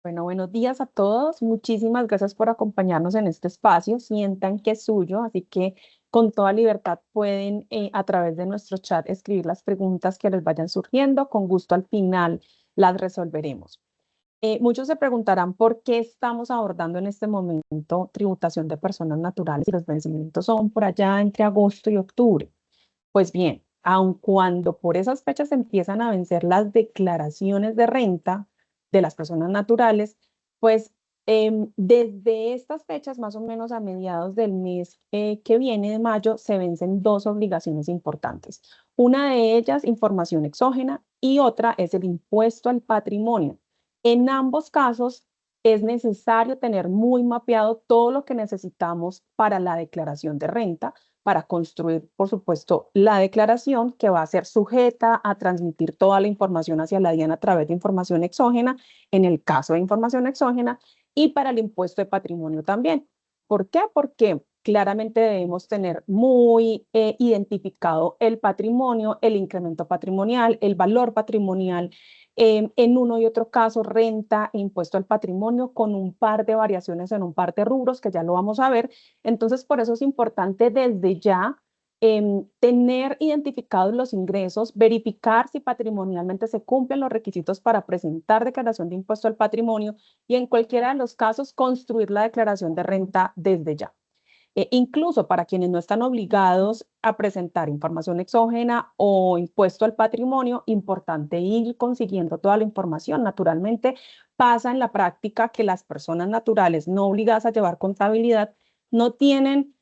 Bueno, buenos días a todos. Muchísimas gracias por acompañarnos en este espacio. Sientan que es suyo, así que con toda libertad pueden a través de nuestro chat escribir las preguntas que les vayan surgiendo. Con gusto al final las resolveremos. Muchos se preguntarán por qué estamos abordando en este momento tributación de personas naturales y los vencimientos son por allá entre agosto y octubre. Pues bien, aun cuando por esas fechas empiezan a vencer las declaraciones de renta de las personas naturales, pues desde estas fechas, más o menos a mediados del mes que viene de mayo, se vencen dos obligaciones importantes. Una de ellas, información exógena, y otra es el impuesto al patrimonio. En ambos casos, es necesario tener muy mapeado todo lo que necesitamos para la declaración de renta para construir, por supuesto, la declaración que va a ser sujeta a transmitir toda la información hacia la DIAN a través de información exógena, en el caso de información exógena, y para el impuesto de patrimonio también. ¿Por qué? Porque claramente debemos tener muy identificado el patrimonio, el incremento patrimonial, el valor patrimonial, en uno y otro caso, renta e impuesto al patrimonio con un par de variaciones en un par de rubros que ya lo vamos a ver. Entonces, por eso es importante desde ya tener identificados los ingresos, verificar si patrimonialmente se cumplen los requisitos para presentar declaración de impuesto al patrimonio y en cualquiera de los casos construir la declaración de renta desde ya. Incluso para quienes no están obligados a presentar información exógena o impuesto al patrimonio, importante ir consiguiendo toda la información. Naturalmente, pasa en la práctica que las personas naturales no obligadas a llevar contabilidad no tienen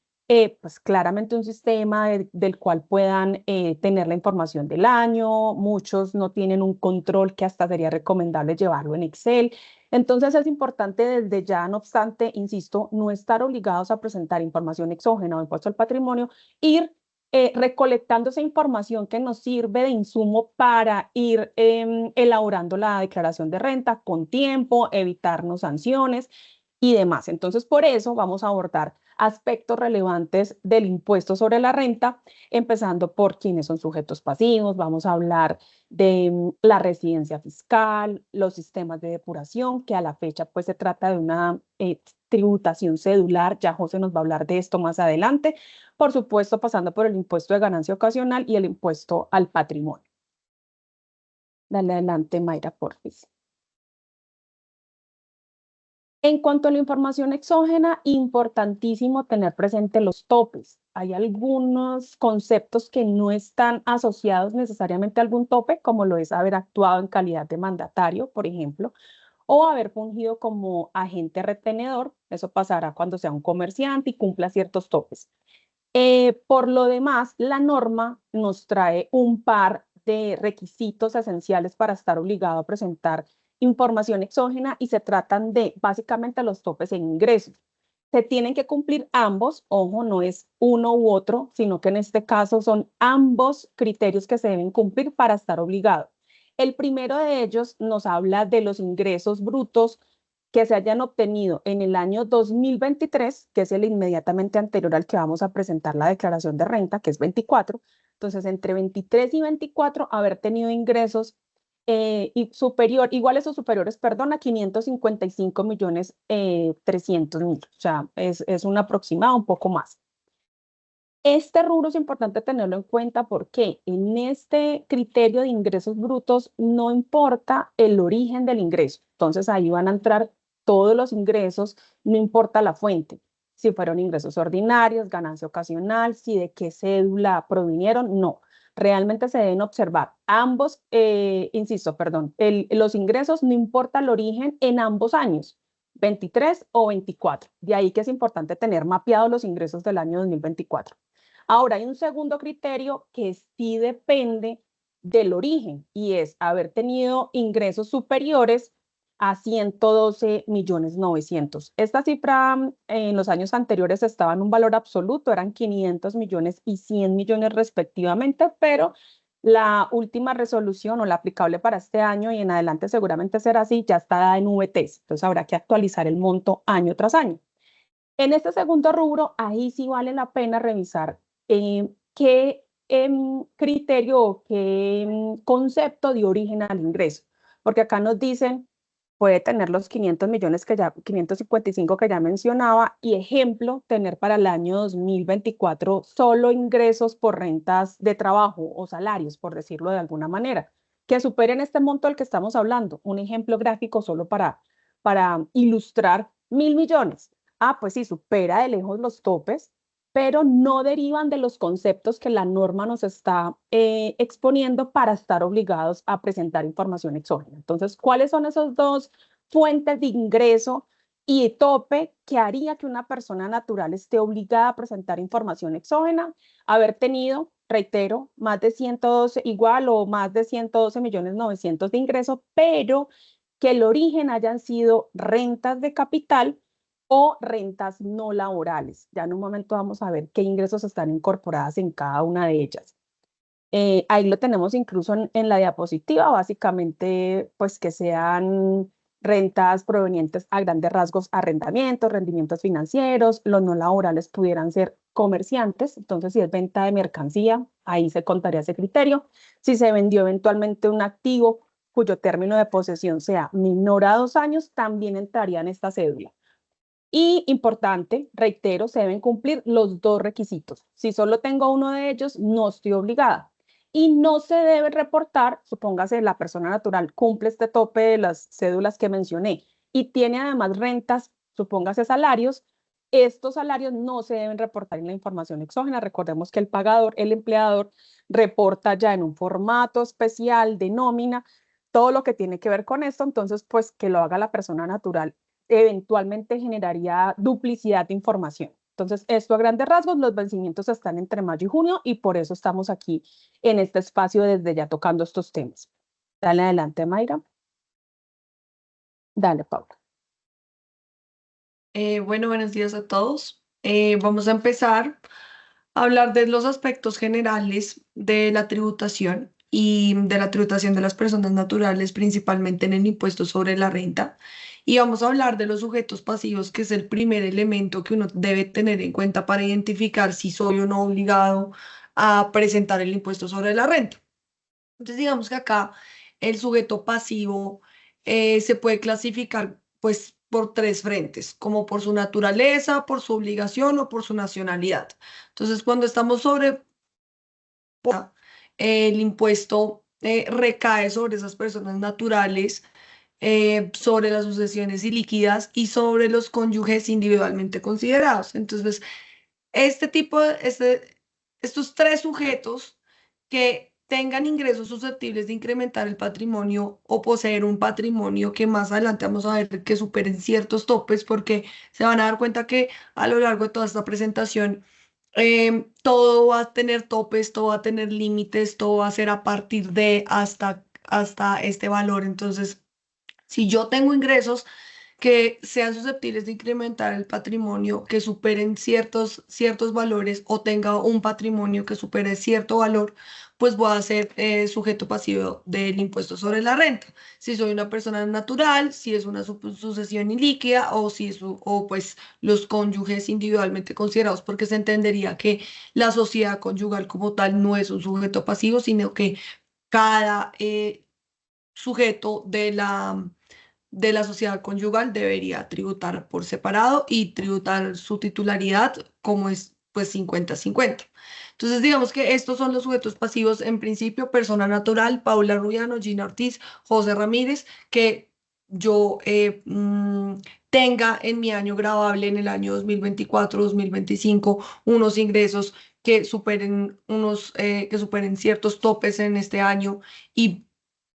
pues claramente un sistema del cual puedan tener la información del año. Muchos no tienen un control que hasta sería recomendable llevarlo en Excel. Entonces es importante desde ya, no obstante, insisto, no estar obligados a presentar información exógena o impuesto al patrimonio, ir recolectando esa información que nos sirve de insumo para ir elaborando la declaración de renta con tiempo, evitarnos sanciones y demás. Entonces, por eso vamos a abordar aspectos relevantes del impuesto sobre la renta, empezando por quiénes son sujetos pasivos, vamos a hablar de la residencia fiscal, los sistemas de depuración, que a la fecha pues se trata de una tributación cedular, ya José nos va a hablar de esto más adelante, por supuesto pasando por el impuesto de ganancia ocasional y el impuesto al patrimonio. Dale adelante, Mayra, porfis. En cuanto a la información exógena, importantísimo tener presente los topes. Hay algunos conceptos que no están asociados necesariamente a algún tope, como lo es haber actuado en calidad de mandatario, por ejemplo, o haber fungido como agente retenedor. Eso pasará cuando sea un comerciante y cumpla ciertos topes. Por lo demás, la norma nos trae un par de requisitos esenciales para estar obligado a presentar información exógena y se tratan de básicamente los topes en ingresos. Se tienen que cumplir ambos, ojo, no es uno u otro, sino que en este caso son ambos criterios que se deben cumplir para estar obligado. El primero de ellos nos habla de los ingresos brutos que se hayan obtenido en el año 2023, que es el inmediatamente anterior al que vamos a presentar la declaración de renta, que es 24. Entonces, entre 23 y 24, haber tenido ingresos y iguales o superiores, perdón, a 555 millones 300 mil. O sea, es un aproximado, un poco más. Este rubro es importante tenerlo en cuenta porque en este criterio de ingresos brutos no importa el origen del ingreso. Entonces ahí van a entrar todos los ingresos, no importa la fuente. Si fueron ingresos ordinarios, ganancia ocasional, si de qué cédula provinieron, no. Realmente se deben observar ambos, insisto, perdón, los ingresos no importa el origen en ambos años, 23 o 24. De ahí que es importante tener mapeados los ingresos del año 2024. Ahora, hay un segundo criterio que sí depende del origen y es haber tenido ingresos superiores a 112 millones 900. Esta cifra en los años anteriores estaba en un valor absoluto, eran 500 millones y 100 millones respectivamente, pero la última resolución o la aplicable para este año y en adelante seguramente será así, ya está dada en VTs. Entonces habrá que actualizar el monto año tras año. En este segundo rubro, ahí sí vale la pena revisar qué criterio o qué concepto de origen al ingreso. Porque acá nos dicen, puede tener los 500 millones que ya, 555 que ya mencionaba, y ejemplo, tener para el año 2024 solo ingresos por rentas de trabajo o salarios, por decirlo de alguna manera, que superen este monto del que estamos hablando. Un ejemplo gráfico solo para ilustrar 1.000 millones. Ah, pues sí, supera de lejos los topes, pero no derivan de los conceptos que la norma nos está exponiendo para estar obligados a presentar información exógena. Entonces, ¿cuáles son esos dos fuentes de ingreso y de tope que haría que una persona natural esté obligada a presentar información exógena? Haber tenido, reitero, más de 112, igual o más de 112.900.000 de ingreso, pero que el origen hayan sido rentas de capital o rentas no laborales. Ya en un momento vamos a ver qué ingresos están incorporadas en cada una de ellas. Ahí lo tenemos incluso en la diapositiva, básicamente, pues que sean rentas provenientes a grandes rasgos, arrendamientos, rendimientos financieros, los no laborales pudieran ser comerciantes, entonces si es venta de mercancía, ahí se contaría ese criterio. Si se vendió eventualmente un activo cuyo término de posesión sea menor a 2 años, también entraría en esta cédula. Y importante, reitero, se deben cumplir los dos requisitos. Si solo tengo uno de ellos, no estoy obligada. Y no se debe reportar, supóngase la persona natural cumple este tope de las cédulas que mencioné y tiene además rentas, supóngase salarios, estos salarios no se deben reportar en la información exógena. Recordemos que el pagador, el empleador, reporta ya en un formato especial de nómina todo lo que tiene que ver con esto, entonces pues que lo haga la persona natural eventualmente generaría duplicidad de información. Entonces, esto a grandes rasgos, los vencimientos están entre mayo y junio y por eso estamos aquí en este espacio desde ya tocando estos temas. Dale adelante, Mayra. Dale, Paula. Bueno, buenos días a todos. Vamos a empezar a hablar de los aspectos generales de la tributación y de la tributación de las personas naturales, principalmente en el impuesto sobre la renta. Y vamos a hablar de los sujetos pasivos, que es el primer elemento que uno debe tener en cuenta para identificar si soy o no obligado a presentar el impuesto sobre la renta. Entonces, digamos que acá el sujeto pasivo se puede clasificar pues por tres frentes, como por su naturaleza, por su obligación o por su nacionalidad. Entonces, cuando estamos sobre el impuesto recae sobre esas personas naturales, sobre las sucesiones ilíquidas y sobre los cónyuges individualmente considerados. Entonces, estos tres sujetos que tengan ingresos susceptibles de incrementar el patrimonio o poseer un patrimonio que más adelante vamos a ver que superen ciertos topes, porque se van a dar cuenta que a lo largo de toda esta presentación todo va a tener topes, todo va a tener límites, todo va a ser a partir de hasta este valor. Entonces, si yo tengo ingresos que sean susceptibles de incrementar el patrimonio, que superen ciertos valores o tenga un patrimonio que supere cierto valor, pues voy a ser sujeto pasivo del impuesto sobre la renta. Si soy una persona natural, si es una sucesión ilíquida o si es, o pues los cónyuges individualmente considerados, porque se entendería que la sociedad conyugal como tal no es un sujeto pasivo, sino que cada sujeto de la sociedad conyugal debería tributar por separado y tributar su titularidad como es pues 50-50. Entonces digamos que estos son los sujetos pasivos en principio: persona natural, Paula Rubiano, Gina Ortiz, José Ramírez, que yo tenga en mi año gravable en el año 2024-2025 unos ingresos que superen ciertos topes en este año y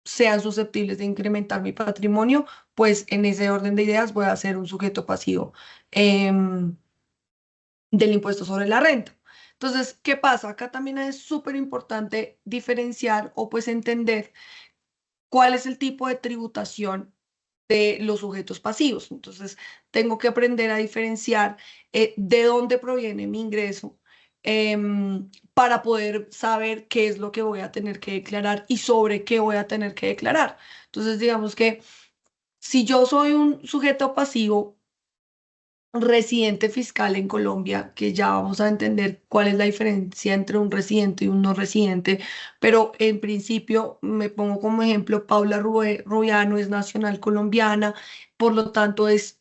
sean susceptibles de incrementar mi patrimonio, pues en ese orden de ideas voy a ser un sujeto pasivo em, del impuesto sobre la renta. Entonces, ¿qué pasa? Acá también es súper importante diferenciar o pues entender cuál es el tipo de tributación de los sujetos pasivos. Entonces, tengo que aprender a diferenciar de dónde proviene mi ingreso para poder saber qué es lo que voy a tener que declarar y sobre qué voy a tener que declarar. Entonces, digamos que si yo soy un sujeto pasivo residente fiscal en Colombia, que ya vamos a entender cuál es la diferencia entre un residente y un no residente, pero en principio me pongo como ejemplo, Paula Rubiano es nacional colombiana, por lo tanto es...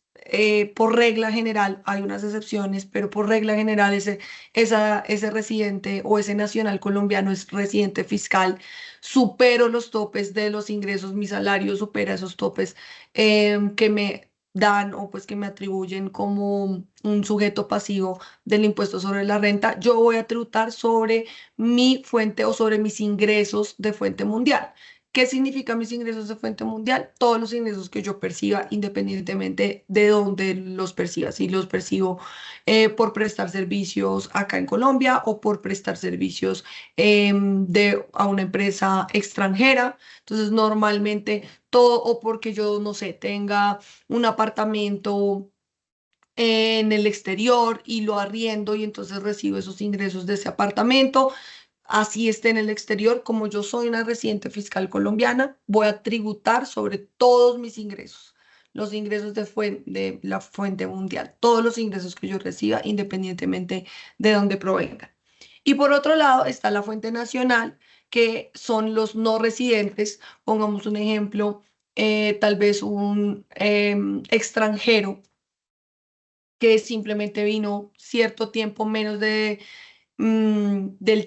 por regla general, hay unas excepciones, pero por regla general ese residente o ese nacional colombiano es residente fiscal. Supero los topes de los ingresos, mi salario supera esos topes que me dan o pues que me atribuyen como un sujeto pasivo del impuesto sobre la renta, yo voy a tributar sobre mi fuente o sobre mis ingresos de fuente mundial. ¿Qué significa mis ingresos de fuente mundial? Todos los ingresos que yo perciba independientemente de dónde los perciba. Si los percibo por prestar servicios acá en Colombia o por prestar servicios a una empresa extranjera. Entonces, normalmente todo o porque yo, no sé, tenga un apartamento en el exterior y lo arriendo y entonces recibo esos ingresos de ese apartamento. Así esté en el exterior, como yo soy una residente fiscal colombiana, voy a tributar sobre todos mis ingresos, los ingresos de la fuente mundial, todos los ingresos que yo reciba, independientemente de dónde provengan. Y por otro lado está la fuente nacional, que son los no residentes. Pongamos un ejemplo, tal vez un extranjero que simplemente vino cierto tiempo menos del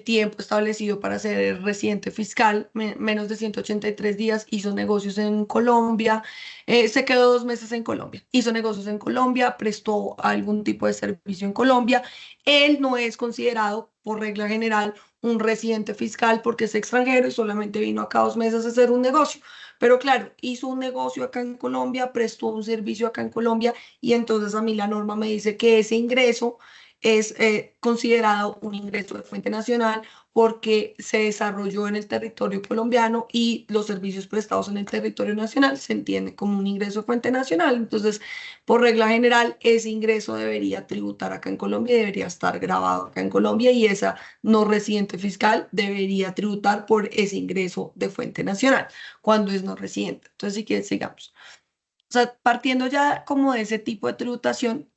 tiempo establecido para ser residente fiscal, menos de 183 días, hizo negocios en Colombia, se quedó 2 meses en Colombia, hizo negocios en Colombia, prestó algún tipo de servicio en Colombia. Él no es considerado, por regla general, un residente fiscal porque es extranjero y solamente vino acá 2 meses a hacer un negocio. Pero claro, hizo un negocio acá en Colombia, prestó un servicio acá en Colombia y entonces a mí la norma me dice que ese ingreso es considerado un ingreso de fuente nacional porque se desarrolló en el territorio colombiano y los servicios prestados en el territorio nacional se entiende como un ingreso de fuente nacional. Entonces, por regla general, ese ingreso debería tributar acá en Colombia y debería estar grabado acá en Colombia y esa no residente fiscal debería tributar por ese ingreso de fuente nacional cuando es no residente. Entonces, si quieres, sigamos. O sea, partiendo ya como de ese tipo de tributación,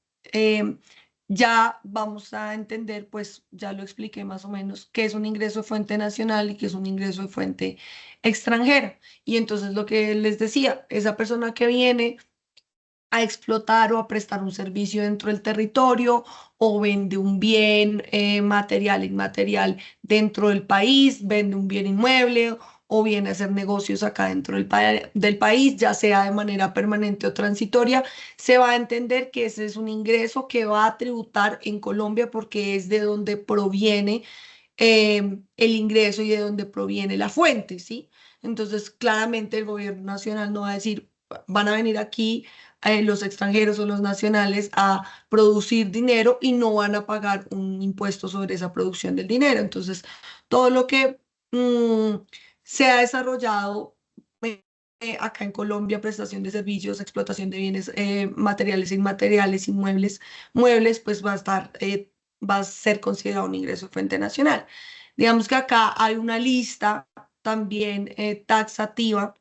ya vamos a entender, pues ya lo expliqué más o menos, qué es un ingreso de fuente nacional y qué es un ingreso de fuente extranjera. Y entonces lo que les decía, esa persona que viene a explotar o a prestar un servicio dentro del territorio o vende un bien material, inmaterial dentro del país, vende un bien inmueble o viene a hacer negocios acá dentro del país, ya sea de manera permanente o transitoria, se va a entender que ese es un ingreso que va a tributar en Colombia porque es de donde proviene el ingreso y de donde proviene la fuente, ¿sí? Entonces, claramente el gobierno nacional no va a decir, van a venir aquí los extranjeros o los nacionales a producir dinero y no van a pagar un impuesto sobre esa producción del dinero. Entonces, todo lo que se ha desarrollado acá en Colombia, prestación de servicios, explotación de bienes materiales e inmateriales, inmuebles, muebles, pues va a ser considerado un ingreso de fuente nacional. Digamos que acá hay una lista también taxativa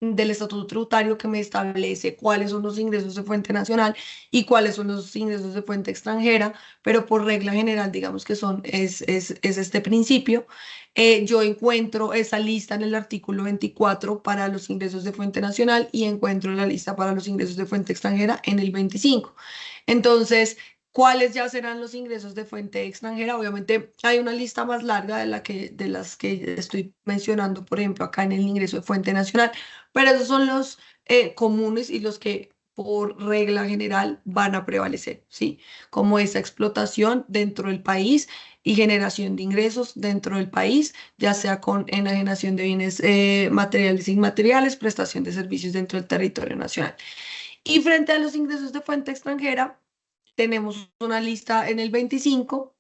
del estatuto tributario que me establece cuáles son los ingresos de fuente nacional y cuáles son los ingresos de fuente extranjera, pero por regla general, digamos que es este principio. Yo encuentro esa lista en el artículo 24 para los ingresos de fuente nacional y encuentro la lista para los ingresos de fuente extranjera en el 25. Entonces, ¿cuáles ya serán los ingresos de fuente extranjera? Obviamente hay una lista más larga de las que estoy mencionando, por ejemplo, acá en el ingreso de fuente nacional, pero esos son los comunes y los que por regla general van a prevalecer, ¿sí? Como esa explotación dentro del país y generación de ingresos dentro del país, ya sea con enajenación de bienes materiales e inmateriales, prestación de servicios dentro del territorio nacional. Y frente a los ingresos de fuente extranjera, tenemos una lista en el 25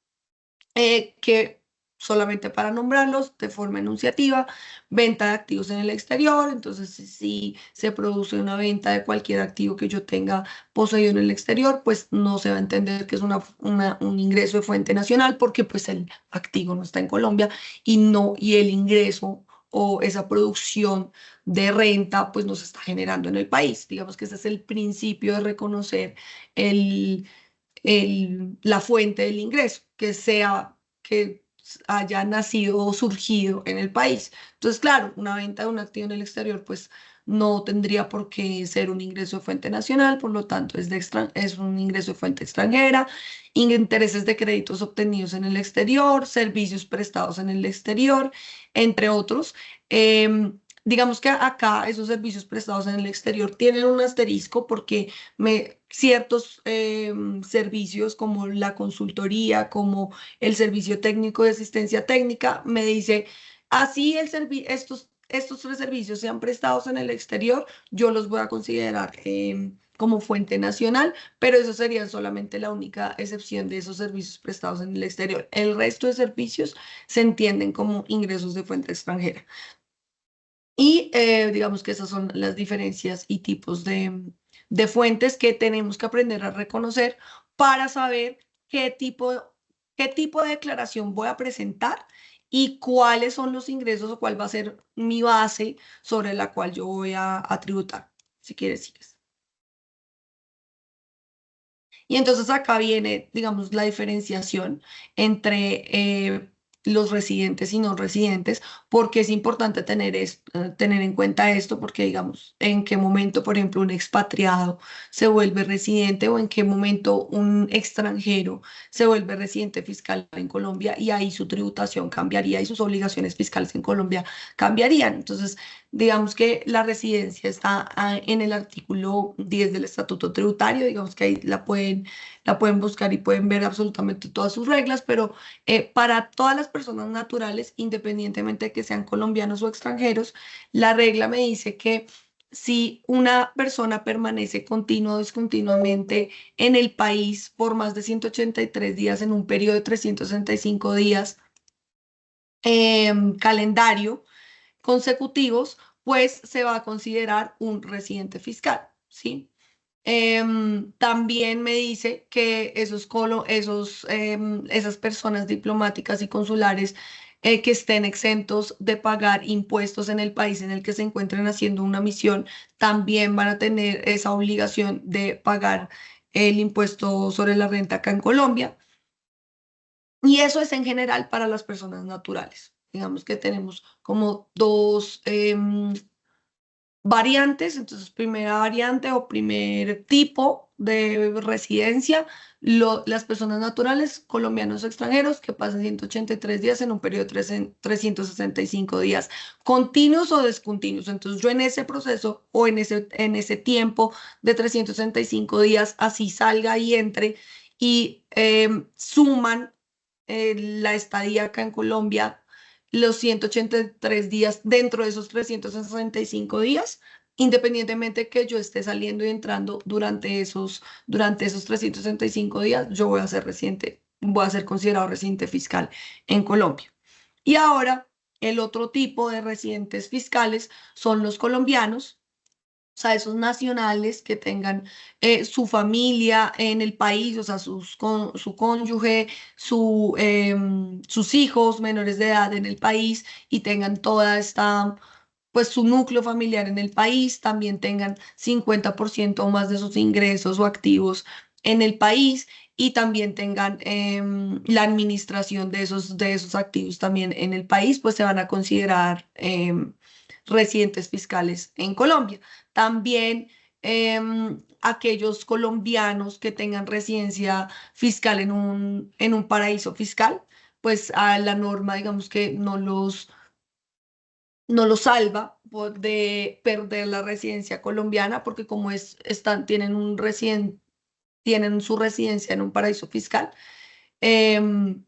que solamente para nombrarlos de forma enunciativa, venta de activos en el exterior, entonces si se produce una venta de cualquier activo que yo tenga poseído en el exterior, pues no se va a entender que es un ingreso de fuente nacional porque pues el activo no está en Colombia y el ingreso o esa producción de renta pues no se está generando en el país. Digamos que ese es el principio de reconocer el, la fuente del ingreso, que sea que haya nacido o surgido en el país. Entonces, claro, una venta de un activo en el exterior, pues no tendría por qué ser un ingreso de fuente nacional, por lo tanto es un ingreso de fuente extranjera, intereses de créditos obtenidos en el exterior, servicios prestados en el exterior, entre otros. Digamos que acá esos servicios prestados en el exterior tienen un asterisco porque ciertos servicios como la consultoría, como el servicio técnico de asistencia técnica, me dice, así estos tres servicios sean prestados en el exterior, yo los voy a considerar como fuente nacional, pero eso sería solamente la única excepción de esos servicios prestados en el exterior. El resto de servicios se entienden como ingresos de fuente extranjera. Y digamos que esas son las diferencias y tipos de fuentes que tenemos que aprender a reconocer para saber qué tipo de declaración voy a presentar y cuáles son los ingresos o cuál va a ser mi base sobre la cual yo voy a tributar. Si quieres, sigues. Y entonces acá viene, digamos, la diferenciación entre los residentes y no residentes, porque es importante tener en cuenta esto, porque, digamos, en qué momento, por ejemplo, un expatriado se vuelve residente o en qué momento un extranjero se vuelve residente fiscal en Colombia y ahí su tributación cambiaría y sus obligaciones fiscales en Colombia cambiarían. Entonces, digamos que la residencia está en el artículo 10 del Estatuto Tributario, digamos que ahí la pueden buscar y pueden ver absolutamente todas sus reglas, pero para todas las personas naturales, independientemente de que sean colombianos o extranjeros, la regla me dice que si una persona permanece continuo o discontinuamente en el país por más de 183 días en un periodo de 365 días calendario, consecutivos, pues se va a considerar un residente fiscal, ¿sí? También me dice que esas personas diplomáticas y consulares que estén exentos de pagar impuestos en el país en el que se encuentren haciendo una misión, también van a tener esa obligación de pagar el impuesto sobre la renta acá en Colombia. Y eso es en general para las personas naturales. Digamos que tenemos como dos variantes. Entonces, primera variante o primer tipo de residencia, las personas naturales, colombianos o extranjeros, que pasan 183 días en un periodo de 365 días, continuos o descontinuos. Entonces, yo en ese proceso o en ese tiempo de 365 días, así salga y entre y suman la estadía acá en Colombia, los 183 días dentro de esos 365 días, independientemente que yo esté saliendo y entrando durante esos 365 días, yo voy a ser considerado residente fiscal en Colombia. Y ahora, el otro tipo de residentes fiscales son los colombianos, o sea, esos nacionales que tengan su familia en el país, o sea, su cónyuge, sus hijos menores de edad en el país y tengan toda esta, pues su núcleo familiar en el país, también tengan 50% o más de sus ingresos o activos en el país y también tengan la administración de esos activos también en el país, pues se van a considerar residentes fiscales en Colombia. También aquellos colombianos que tengan residencia fiscal en un paraíso fiscal, pues a la norma, digamos que no los salva de perder la residencia colombiana, porque como tienen su residencia en un paraíso fiscal, em,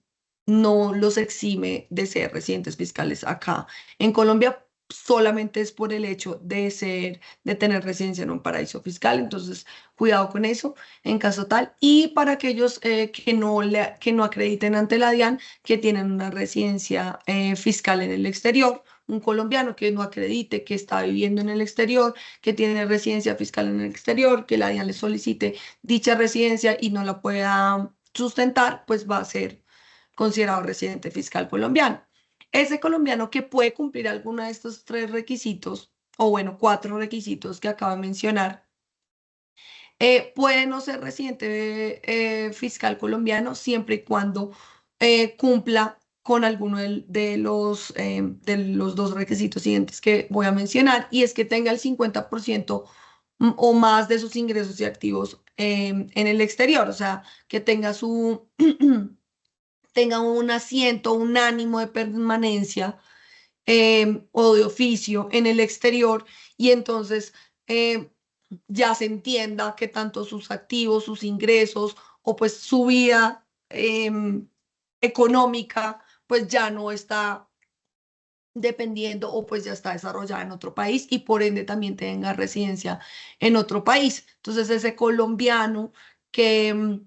no los exime de ser residentes fiscales acá en Colombia. Solamente es por el hecho de tener residencia en un paraíso fiscal. Entonces, cuidado con eso en caso tal. Y para aquellos que no acrediten ante la DIAN que tienen una residencia fiscal en el exterior, un colombiano que no acredite que está viviendo en el exterior, que tiene residencia fiscal en el exterior, que la DIAN le solicite dicha residencia y no la pueda sustentar, pues va a ser considerado residente fiscal colombiano. ese colombiano que puede cumplir alguno de estos tres requisitos, o bueno, cuatro requisitos que acabo de mencionar, puede no ser residente fiscal colombiano siempre y cuando cumpla con alguno de los dos requisitos siguientes que voy a mencionar, y es que tenga el 50% o más de sus ingresos y activos en el exterior, o sea, que tenga tenga un asiento, un ánimo de permanencia o de oficio en el exterior, y entonces eh, ya se entienda que tanto sus activos, sus ingresos o pues su vida económica pues ya no está dependiendo o pues ya está desarrollada en otro país y por ende también tenga residencia en otro país. Entonces ese colombiano que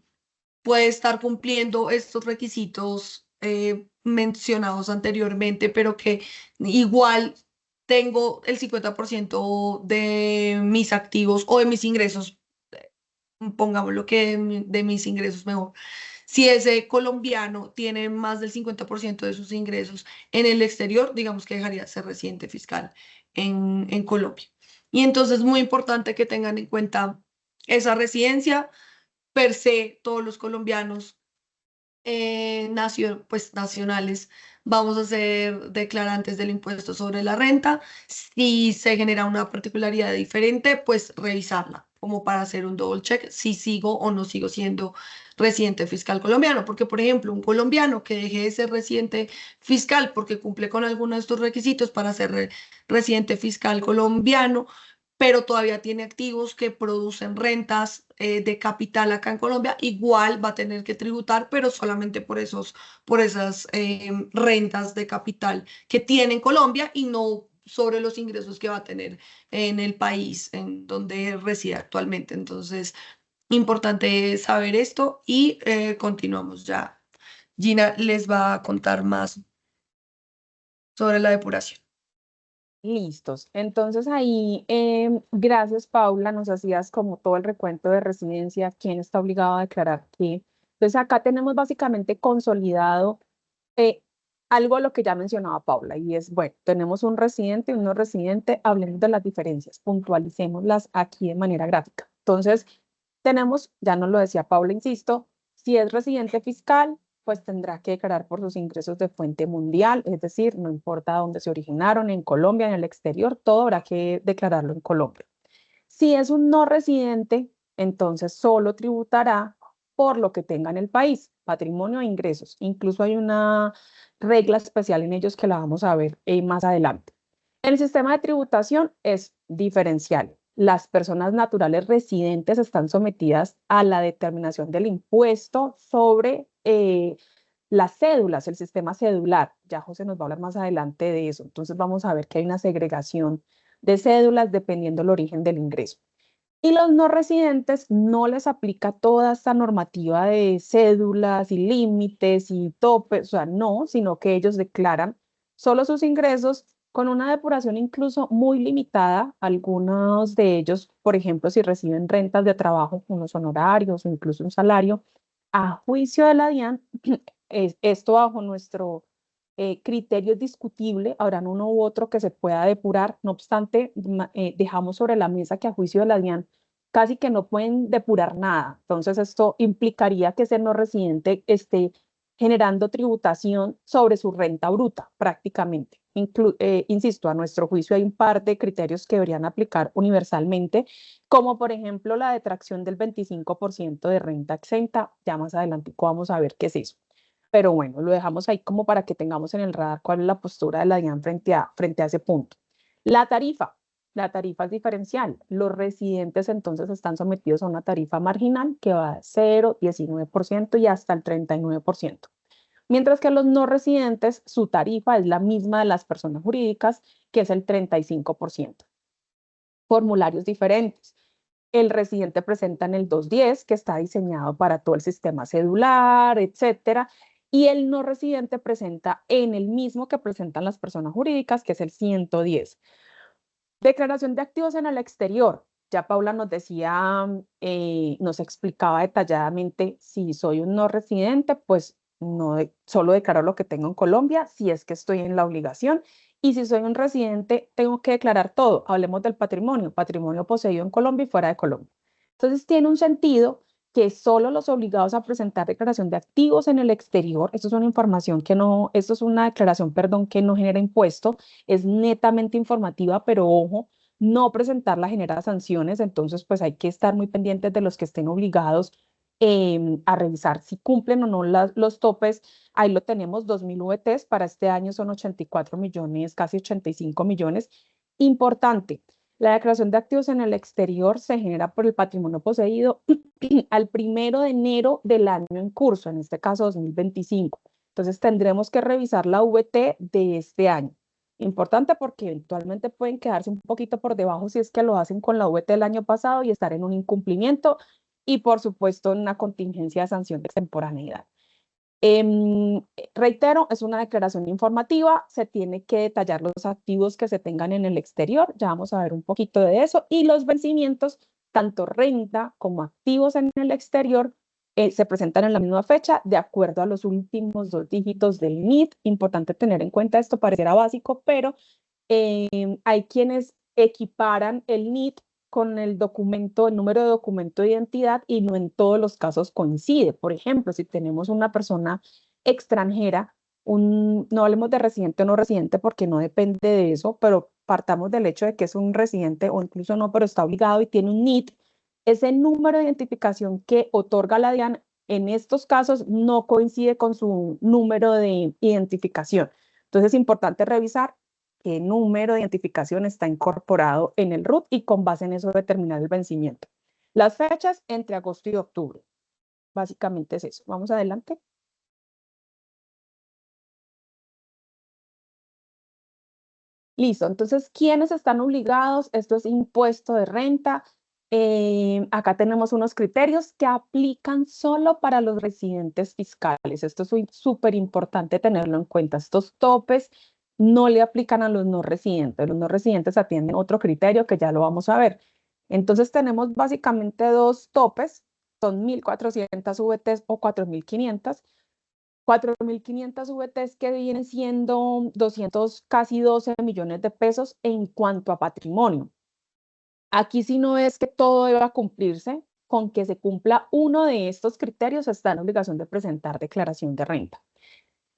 puede estar cumpliendo estos requisitos mencionados anteriormente, pero que igual tengo el 50% de mis activos o de mis ingresos, pongámoslo que de mis ingresos mejor. Si ese colombiano tiene más del 50% de sus ingresos en el exterior, digamos que dejaría de ser residente fiscal en Colombia. Y entonces es muy importante que tengan en cuenta esa residencia per se. Todos los colombianos pues, nacionales vamos a ser declarantes del impuesto sobre la renta. Si se genera una particularidad diferente, pues revisarla, como para hacer un double check si sigo o no sigo siendo residente fiscal colombiano. Porque, por ejemplo, un colombiano que deje de ser residente fiscal porque cumple con alguno de estos requisitos para ser residente fiscal colombiano, pero todavía tiene activos que producen rentas de capital acá en Colombia, igual va a tener que tributar, pero solamente por esas rentas de capital que tiene en Colombia y no sobre los ingresos que va a tener en el país en donde reside actualmente. Entonces, importante saber esto y continuamos ya. Gina les va a contar más sobre la depuración. Listos. Entonces ahí, gracias Paula, nos hacías como todo el recuento de residencia, quién está obligado a declarar qué. Entonces acá tenemos básicamente consolidado eh, algo de lo que ya mencionaba Paula, y es, bueno, tenemos un residente y un no residente, hablemos de las diferencias, puntualicémoslas aquí de manera gráfica. Entonces, tenemos, ya nos lo decía Paula, insisto, si es residente fiscal, pues tendrá que declarar por sus ingresos de fuente mundial, es decir, no importa dónde se originaron, en Colombia, en el exterior, todo habrá que declararlo en Colombia. Si es un no residente, entonces solo tributará por lo que tenga en el país, patrimonio e ingresos. Incluso hay una regla especial en ellos que la vamos a ver más adelante. El sistema de tributación es diferencial. Las personas naturales residentes están sometidas a la determinación del impuesto sobre las cédulas, el sistema cedular. Ya José nos va a hablar más adelante de eso. Entonces vamos a ver que hay una segregación de cédulas dependiendo del origen del ingreso. Y los no residentes no les aplica toda esta normativa de cédulas y límites y topes, o sea, no, sino que ellos declaran solo sus ingresos con una depuración incluso muy limitada. Algunos de ellos, por ejemplo, si reciben rentas de trabajo, unos honorarios o incluso un salario, a juicio de la DIAN, esto bajo nuestro criterio es discutible, habrán uno u otro que se pueda depurar, no obstante, dejamos sobre la mesa que a juicio de la DIAN casi que no pueden depurar nada. Entonces, esto implicaría que ese no residente esté generando tributación sobre su renta bruta, prácticamente. Insisto, a nuestro juicio hay un par de criterios que deberían aplicar universalmente, como por ejemplo la detracción del 25% de renta exenta. Ya más adelante vamos a ver qué es eso. Pero bueno, lo dejamos ahí como para que tengamos en el radar cuál es la postura de la DIAN frente a ese punto. La tarifa. La tarifa es diferencial. Los residentes entonces están sometidos a una tarifa marginal que va de 0,19% y hasta el 39%. Mientras que los no residentes, su tarifa es la misma de las personas jurídicas, que es el 35%. Formularios diferentes. El residente presenta en el 210, que está diseñado para todo el sistema cedular, etcétera, y el no residente presenta en el mismo que presentan las personas jurídicas, que es el 110. Declaración de activos en el exterior. Ya Paula nos decía, nos explicaba detalladamente, si soy un no residente, pues no solo declaro lo que tengo en Colombia, si es que estoy en la obligación. Y si soy un residente, tengo que declarar todo. Hablemos del patrimonio, patrimonio poseído en Colombia y fuera de Colombia. Entonces tiene un sentido que solo los obligados a presentar declaración de activos en el exterior, esto es una información que no, esto es una declaración, perdón, que no genera impuesto, es netamente informativa, pero ojo, no presentarla genera sanciones, entonces pues hay que estar muy pendientes de los que estén obligados a revisar si cumplen o no los topes. Ahí lo tenemos, 2.000 VTs, para este año son 84 millones, casi 85 millones. Importante, la declaración de activos en el exterior se genera por el patrimonio poseído al 1 de enero del año en curso, en este caso 2025. Entonces tendremos que revisar la VT de este año. Importante porque eventualmente pueden quedarse un poquito por debajo si es que lo hacen con la VT del año pasado y estar en un incumplimiento y por supuesto en una contingencia de sanción de extemporaneidad. Reitero, es una declaración informativa, se tiene que detallar los activos que se tengan en el exterior, ya vamos a ver un poquito de eso, y los vencimientos, tanto renta como activos en el exterior, se presentan en la misma fecha, de acuerdo a los últimos 2 dígitos del NIT. Importante tener en cuenta esto, pareciera básico, pero hay quienes equiparan el NIT con el documento, el número de documento de identidad, y no en todos los casos coincide. Por ejemplo, si tenemos una persona extranjera, no hablemos de residente o no residente porque no depende de eso, pero partamos del hecho de que es un residente o incluso no, pero está obligado y tiene un NIT, ese número de identificación que otorga la DIAN en estos casos no coincide con su número de identificación. Entonces es importante revisar qué número de identificación está incorporado en el RUT y con base en eso determinar el vencimiento. Las fechas entre agosto y octubre. Básicamente es eso. Vamos adelante. Listo. Entonces, ¿quiénes están obligados? Esto es impuesto de renta. Acá tenemos unos criterios que aplican solo para los residentes fiscales. Esto es súper importante tenerlo en cuenta. Estos topes no le aplican a los no residentes. Los no residentes atienden otro criterio que ya lo vamos a ver. Entonces tenemos básicamente dos topes, son 1.400 VTs o 4.500. 4.500 VTs que vienen siendo 200, casi 12 millones de pesos en cuanto a patrimonio. Aquí si no es que todo deba cumplirse, con que se cumpla uno de estos criterios está en obligación de presentar declaración de renta.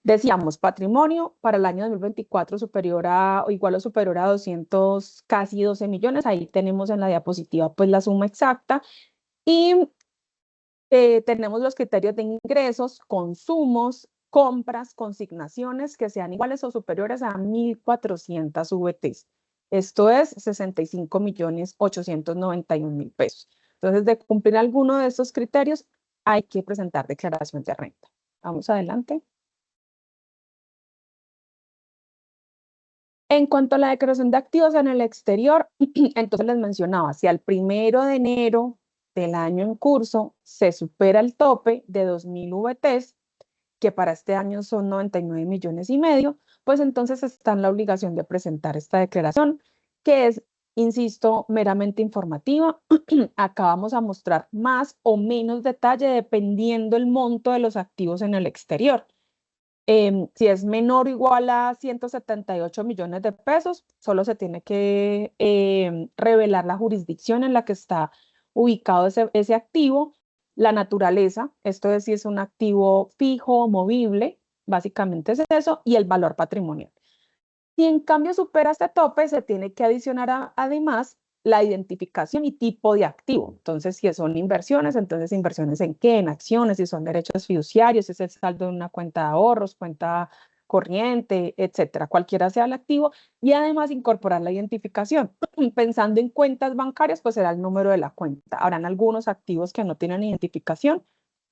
Decíamos, patrimonio para el año 2024 superior a o igual o superior a 200, casi 12 millones. Ahí tenemos en la diapositiva pues la suma exacta. Y tenemos los criterios de ingresos, consumos, compras, consignaciones que sean iguales o superiores a 1.400 VTs. Esto es 65.891.000 pesos. Entonces, de cumplir alguno de estos criterios, hay que presentar declaración de renta. Vamos adelante. En cuanto a la declaración de activos en el exterior, entonces les mencionaba, si al 1 de enero del año en curso se supera el tope de 2.000 VTs, que para este año son 99 millones y medio, pues entonces está en la obligación de presentar esta declaración, que es, insisto, meramente informativa. Acá vamos a mostrar más o menos detalle dependiendo el monto de los activos en el exterior. Si es menor o igual a 178 millones de pesos, solo se tiene que revelar la jurisdicción en la que está ubicado ese activo, la naturaleza, esto es si es un activo fijo o movible, básicamente es eso, y el valor patrimonial. Si en cambio supera este tope, se tiene que adicionar además la identificación y tipo de activo. Entonces, si son inversiones, entonces inversiones en qué, en acciones, si son derechos fiduciarios, si es el saldo de una cuenta de ahorros, cuenta corriente, etcétera, cualquiera sea el activo, y además incorporar la identificación. Pensando en cuentas bancarias, pues será el número de la cuenta. Habrán algunos activos que no tienen identificación,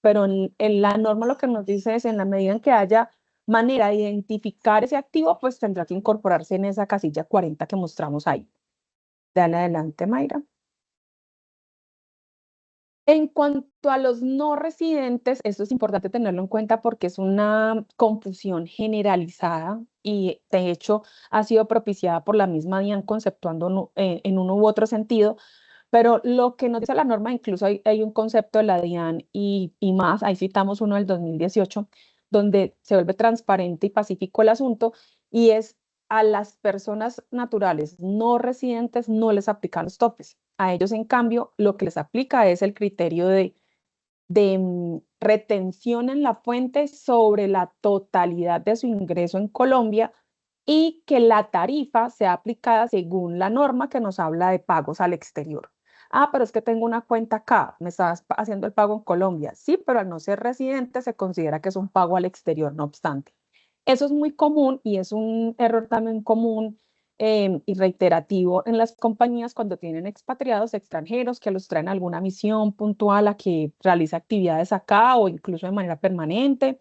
pero en la norma lo que nos dice es en la medida en que haya manera de identificar ese activo, pues tendrá que incorporarse en esa casilla 40 que mostramos ahí. Dale adelante, Mayra. En cuanto a los no residentes, esto es importante tenerlo en cuenta porque es una confusión generalizada y de hecho ha sido propiciada por la misma DIAN conceptuando en uno u otro sentido, pero lo que nos dice la norma, incluso hay un concepto de la DIAN y más, ahí citamos uno del 2018, donde se vuelve transparente y pacífico el asunto, y es a las personas naturales no residentes no les aplican los topes. A ellos, en cambio, lo que les aplica es el criterio de retención en la fuente sobre la totalidad de su ingreso en Colombia y que la tarifa sea aplicada según la norma que nos habla de pagos al exterior. Ah, pero es que tengo una cuenta acá, me estás haciendo el pago en Colombia. Sí, pero al no ser residente se considera que es un pago al exterior, no obstante. Eso es muy común y es un error también común y reiterativo en las compañías cuando tienen expatriados extranjeros que los traen a alguna misión puntual a que realice actividades acá o incluso de manera permanente.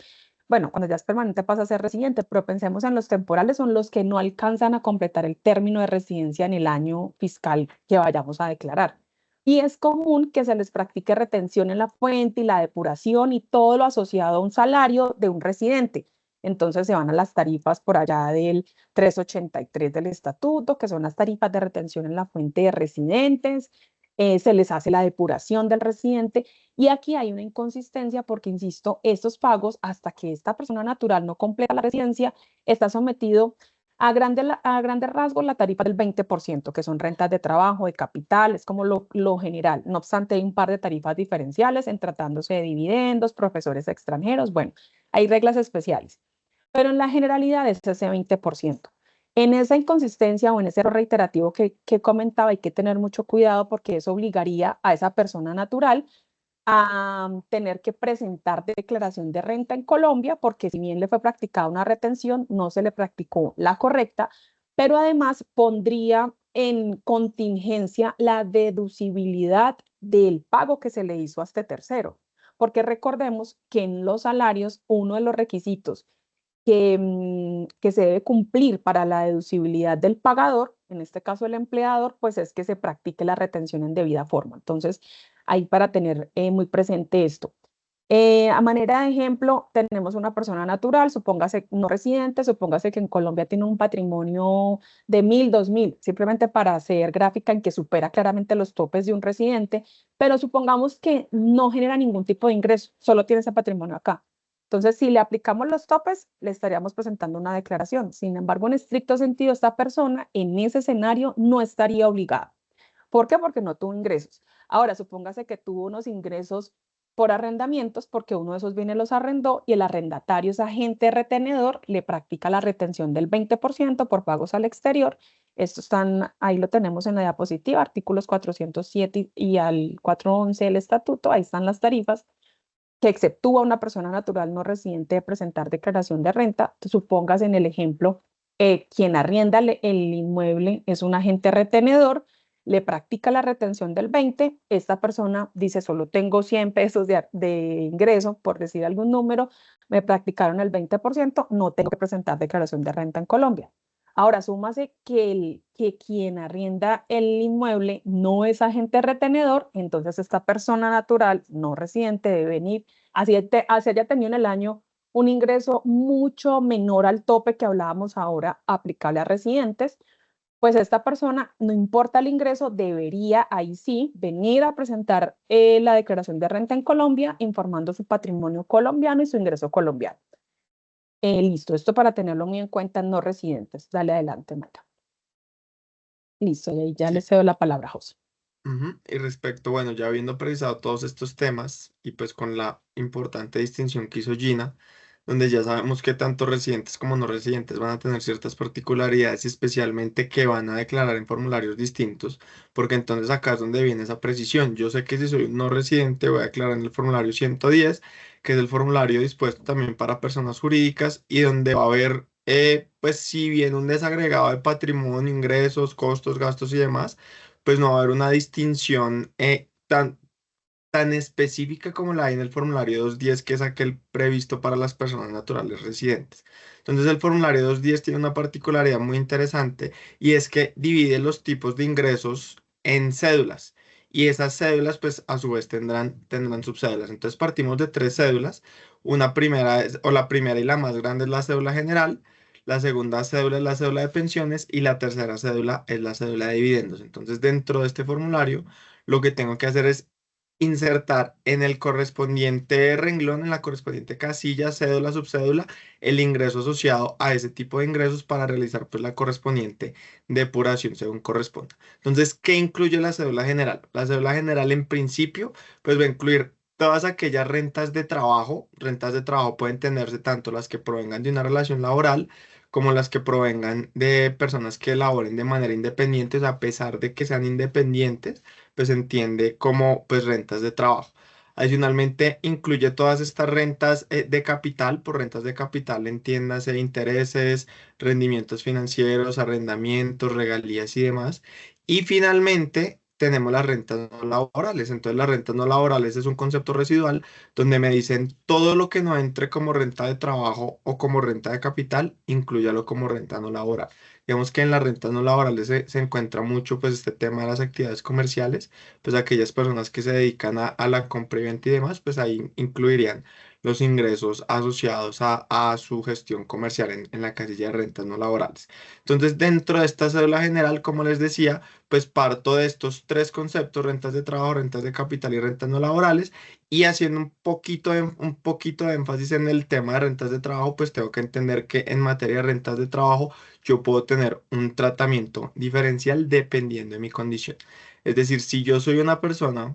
Bueno, cuando ya es permanente pasa a ser residente, pero pensemos en los temporales, son los que no alcanzan a completar el término de residencia en el año fiscal que vayamos a declarar. Y es común que se les practique retención en la fuente y la depuración y todo lo asociado a un salario de un residente. Entonces se van a las tarifas por allá del 383 del estatuto, que son las tarifas de retención en la fuente de residentes, se les hace la depuración del residente y aquí hay una inconsistencia porque, insisto, estos pagos, hasta que esta persona natural no completa la residencia, está sometido a grandes rasgos la tarifa del 20%, que son rentas de trabajo, de capital, es como lo general. No obstante, hay un par de tarifas diferenciales en tratándose de dividendos, profesores extranjeros, bueno, hay reglas especiales, pero en la generalidad es ese 20%. En esa inconsistencia o en ese error reiterativo que comentaba, hay que tener mucho cuidado porque eso obligaría a esa persona natural a tener que presentar declaración de renta en Colombia, porque si bien le fue practicada una retención, no se le practicó la correcta, pero además pondría en contingencia la deducibilidad del pago que se le hizo a este tercero, porque recordemos que en los salarios uno de los requisitos que se debe cumplir para la deducibilidad del pagador, en este caso el empleador, pues es que se practique la retención en debida forma. Entonces, ahí para tener muy presente esto. A manera de ejemplo, tenemos una persona natural, supóngase no residente, supóngase que en Colombia tiene un patrimonio de 1.000, 2.000, simplemente para hacer gráfica en que supera claramente los topes de un residente, pero supongamos que no genera ningún tipo de ingreso, solo tiene ese patrimonio acá. Entonces, si le aplicamos los topes, le estaríamos presentando una declaración. Sin embargo, en estricto sentido, esta persona en ese escenario no estaría obligada. ¿Por qué? Porque no tuvo ingresos. Ahora, supóngase que tuvo unos ingresos por arrendamientos, porque uno de esos bienes los arrendó y el arrendatario es agente retenedor, le practica la retención del 20% por pagos al exterior. Esto están, ahí lo tenemos en la diapositiva, artículos 407 y al 411 del estatuto, ahí están las tarifas que exceptúa a una persona natural no residente de presentar declaración de renta. Supongas en el ejemplo, quien arrienda el inmueble es un agente retenedor, le practica la retención del 20, esta persona dice solo tengo 100 pesos de ingreso, por decir algún número, me practicaron el 20%, no tengo que presentar declaración de renta en Colombia. Ahora, súmase que quien arrienda el inmueble no es agente retenedor, entonces esta persona natural no residente debe venir, así haya tenido en el año un ingreso mucho menor al tope que hablábamos ahora aplicable a residentes, pues esta persona, no importa el ingreso, debería ahí sí venir a presentar la declaración de renta en Colombia, informando su patrimonio colombiano y su ingreso colombiano. Listo, esto para tenerlo muy en cuenta, no residentes. Dale adelante, Mata. Listo, y ahí ya le Sí. cedo la palabra a José. Y respecto, bueno, ya habiendo precisado todos estos temas y pues con la importante distinción que hizo Gina, donde ya sabemos que tanto residentes como no residentes van a tener ciertas particularidades y especialmente que van a declarar en formularios distintos, porque entonces acá es donde viene esa precisión. Yo sé que si soy un no residente voy a declarar en el formulario 110, que es el formulario dispuesto también para personas jurídicas y donde va a haber, pues si bien un desagregado de patrimonio, ingresos, costos, gastos y demás, pues no va a haber una distinción tan específica como la hay en el formulario 210, que es aquel previsto para las personas naturales residentes. Entonces, el formulario 210 tiene una particularidad muy interesante y es que divide los tipos de ingresos en cédulas. Y esas cédulas, pues a su vez tendrán subcédulas. Entonces, partimos de tres cédulas. Una primera o la primera y la más grande es la cédula general. La segunda cédula es la cédula de pensiones y la tercera cédula es la cédula de dividendos. Entonces, dentro de este formulario, lo que tengo que hacer es insertar en el correspondiente renglón, en la correspondiente casilla, cédula, subcédula, el ingreso asociado a ese tipo de ingresos para realizar pues la correspondiente depuración según corresponda. Entonces, ¿qué incluye la cédula general? La cédula general en principio pues va a incluir todas aquellas rentas de trabajo pueden tenerse tanto las que provengan de una relación laboral como las que provengan de personas que laboren de manera independiente, o sea, a pesar de que sean independientes pues se entiende como pues rentas de trabajo. Adicionalmente, incluye todas estas rentas de capital. Por rentas de capital entiéndase intereses, rendimientos financieros, arrendamientos, regalías y demás. Y finalmente, tenemos las rentas no laborales. Entonces, las rentas no laborales es un concepto residual donde me dicen todo lo que no entre como renta de trabajo o como renta de capital, inclúyalo como renta no laboral. Digamos que en las rentas no laborales se encuentra mucho pues este tema de las actividades comerciales, pues aquellas personas que se dedican a la compra y venta y demás, pues ahí incluirían los ingresos asociados a su gestión comercial en la casilla de rentas no laborales. Entonces, dentro de esta cédula general, como les decía, pues parto de estos tres conceptos: rentas de trabajo, rentas de capital y rentas no laborales, y haciendo un poquito de énfasis en el tema de rentas de trabajo, pues tengo que entender que en materia de rentas de trabajo, yo puedo tener un tratamiento diferencial dependiendo de mi condición. Es decir, si yo soy una persona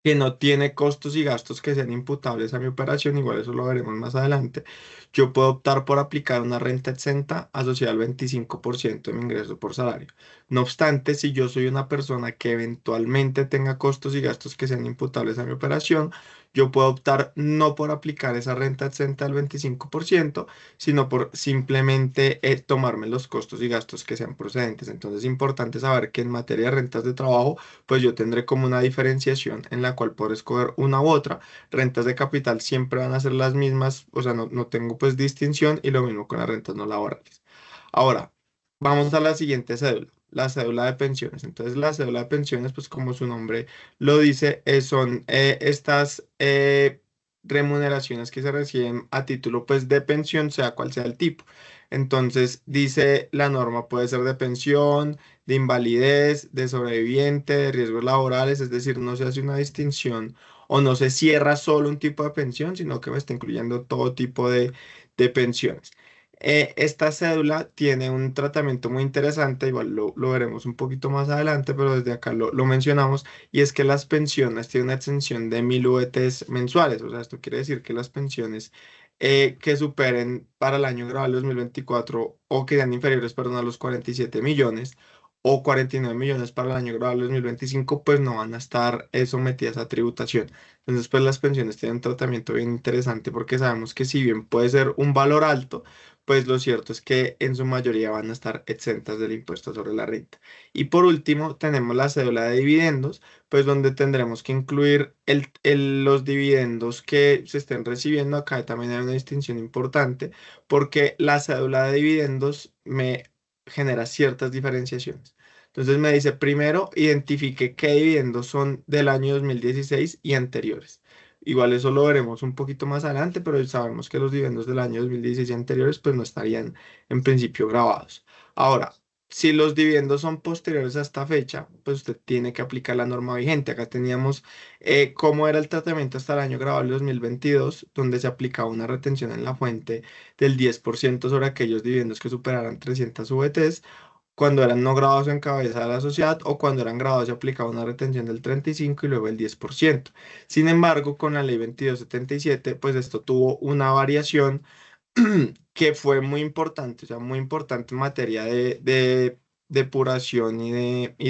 que no tiene costos y gastos que sean imputables a mi operación, igual eso lo veremos más adelante, yo puedo optar por aplicar una renta exenta asociada al 25% de mi ingreso por salario. No obstante, si yo soy una persona que eventualmente tenga costos y gastos que sean imputables a mi operación, yo puedo optar no por aplicar esa renta exenta del 25%, sino por simplemente tomarme los costos y gastos que sean procedentes. Entonces es importante saber que en materia de rentas de trabajo, pues yo tendré como una diferenciación en la cual puedo escoger una u otra. Rentas de capital siempre van a ser las mismas, o sea, no tengo pues distinción, y lo mismo con las rentas no laborales. Ahora, vamos a la siguiente cédula, la cédula de pensiones. Entonces, la cédula de pensiones, pues como su nombre lo dice, son estas remuneraciones que se reciben a título pues de pensión, sea cual sea el tipo. Entonces, dice la norma, puede ser de pensión, de invalidez, de sobreviviente, de riesgos laborales, es decir, no se hace una distinción o no se cierra solo un tipo de pensión, sino que me está incluyendo todo tipo de pensiones. Esta cédula tiene un tratamiento muy interesante, igual lo veremos un poquito más adelante, pero desde acá lo mencionamos, y es que las pensiones tienen una exención de 1.000 UETs mensuales. O sea, esto quiere decir que las pensiones que superen para el año grabable 2024 o que sean inferiores, perdón, a los 47 millones o 49 millones para el año grabable 2025, pues no van a estar sometidas a tributación. Entonces, pues las pensiones tienen un tratamiento bien interesante, porque sabemos que si bien puede ser un valor alto, pues lo cierto es que en su mayoría van a estar exentas del impuesto sobre la renta. Y por último, tenemos la cédula de dividendos, pues donde tendremos que incluir los dividendos que se estén recibiendo. Acá también hay una distinción importante, porque la cédula de dividendos me genera ciertas diferenciaciones. Entonces me dice, primero, identifique qué dividendos son del año 2016 y anteriores. Igual eso lo veremos un poquito más adelante, pero sabemos que los dividendos del año 2016 y anteriores pues no estarían en principio grabados. Ahora, si los dividendos son posteriores a esta fecha, pues usted tiene que aplicar la norma vigente. Acá teníamos cómo era el tratamiento hasta el año grabable 2022, donde se aplicaba una retención en la fuente del 10% sobre aquellos dividendos que superaran 300 VTs. Cuando eran no grabados en cabeza de la sociedad, o cuando eran grabados se aplicaba una retención del 35% y luego el 10%. Sin embargo, con la ley 2277, pues esto tuvo una variación que fue muy importante, o sea, muy importante en materia de depuración y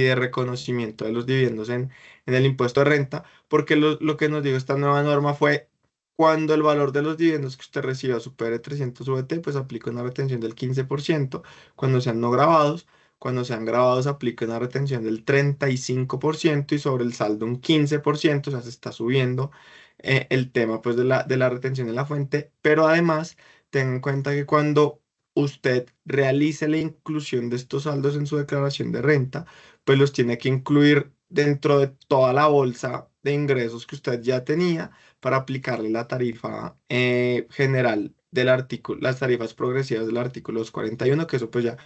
de reconocimiento de los dividendos en el impuesto de renta, porque lo que nos dijo esta nueva norma fue: cuando el valor de los dividendos que usted reciba supere 300 VT, pues aplica una retención del 15%. Cuando sean no grabados, cuando sean grabados, aplica una retención del 35%, y sobre el saldo un 15%. O sea, se está subiendo el tema pues de la retención en la fuente. Pero además, ten en cuenta que cuando usted realice la inclusión de estos saldos en su declaración de renta, pues los tiene que incluir dentro de toda la bolsa de ingresos que usted ya tenía, para aplicarle la tarifa general del artículo, las tarifas progresivas del artículo 241, que eso pues ya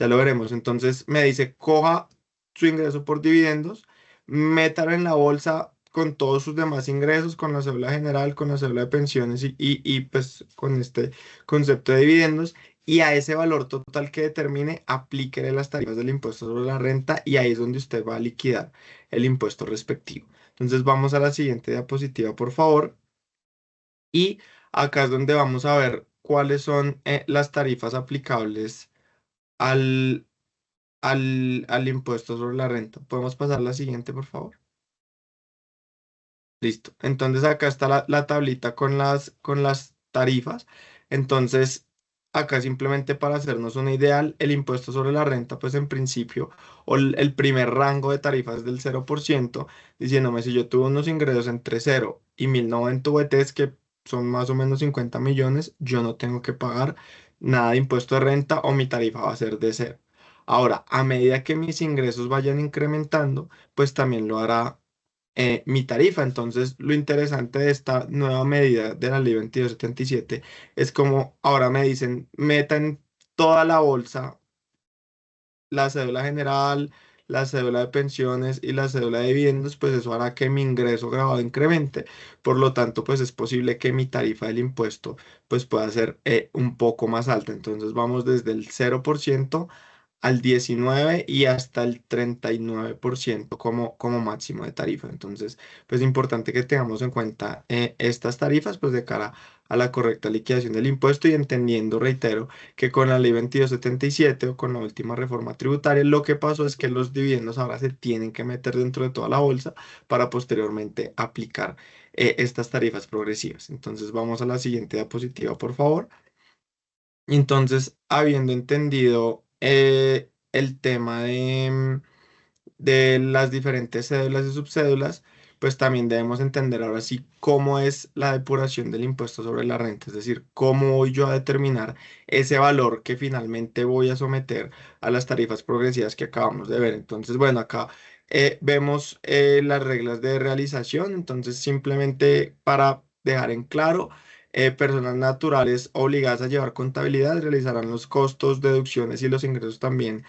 lo veremos. Entonces me dice, coja su ingreso por dividendos, métalo en la bolsa con todos sus demás ingresos, con la cédula general, con la cédula de pensiones y pues con este concepto de dividendos. Y a ese valor total que determine, aplíquele las tarifas del impuesto sobre la renta y ahí es donde usted va a liquidar el impuesto respectivo. Entonces vamos a la siguiente diapositiva, por favor. Y acá es donde vamos a ver cuáles son las tarifas aplicables al, al impuesto sobre la renta. ¿Podemos pasar a la siguiente, por favor? Listo. Entonces acá está la tablita con las tarifas. Entonces, acá simplemente para hacernos una idea, el impuesto sobre la renta, pues en principio, o el primer rango de tarifas es del 0%, diciéndome si yo tuve unos ingresos entre 0 y 1090 VTs, que son más o menos 50 millones, yo no tengo que pagar nada de impuesto de renta o mi tarifa va a ser de 0. Ahora, a medida que mis ingresos vayan incrementando, pues también lo hará mi tarifa. Entonces, lo interesante de esta nueva medida de la ley 2277 es como ahora me dicen, metan toda la bolsa, la cédula general, la cédula de pensiones y la cédula de dividendos, pues eso hará que mi ingreso grabado incremente. Por lo tanto, pues es posible que mi tarifa del impuesto pues pueda ser un poco más alta. Entonces, vamos desde el 0% al 19 y hasta el 39% como máximo de tarifa. Entonces, pues es importante que tengamos en cuenta estas tarifas pues de cara a la correcta liquidación del impuesto y entendiendo, reitero, que con la ley 2277 o con la última reforma tributaria, lo que pasó es que los dividendos ahora se tienen que meter dentro de toda la bolsa para posteriormente aplicar estas tarifas progresivas. Entonces, vamos a la siguiente diapositiva, por favor. Entonces, habiendo entendido el tema de las diferentes cédulas y subcédulas, pues también debemos entender ahora sí cómo es la depuración del impuesto sobre la renta, es decir, cómo voy yo a determinar ese valor que finalmente voy a someter a las tarifas progresivas que acabamos de ver. Entonces, bueno, acá vemos las reglas de realización, entonces simplemente para dejar en claro personas naturales obligadas a llevar contabilidad realizarán los costos, deducciones y los ingresos también,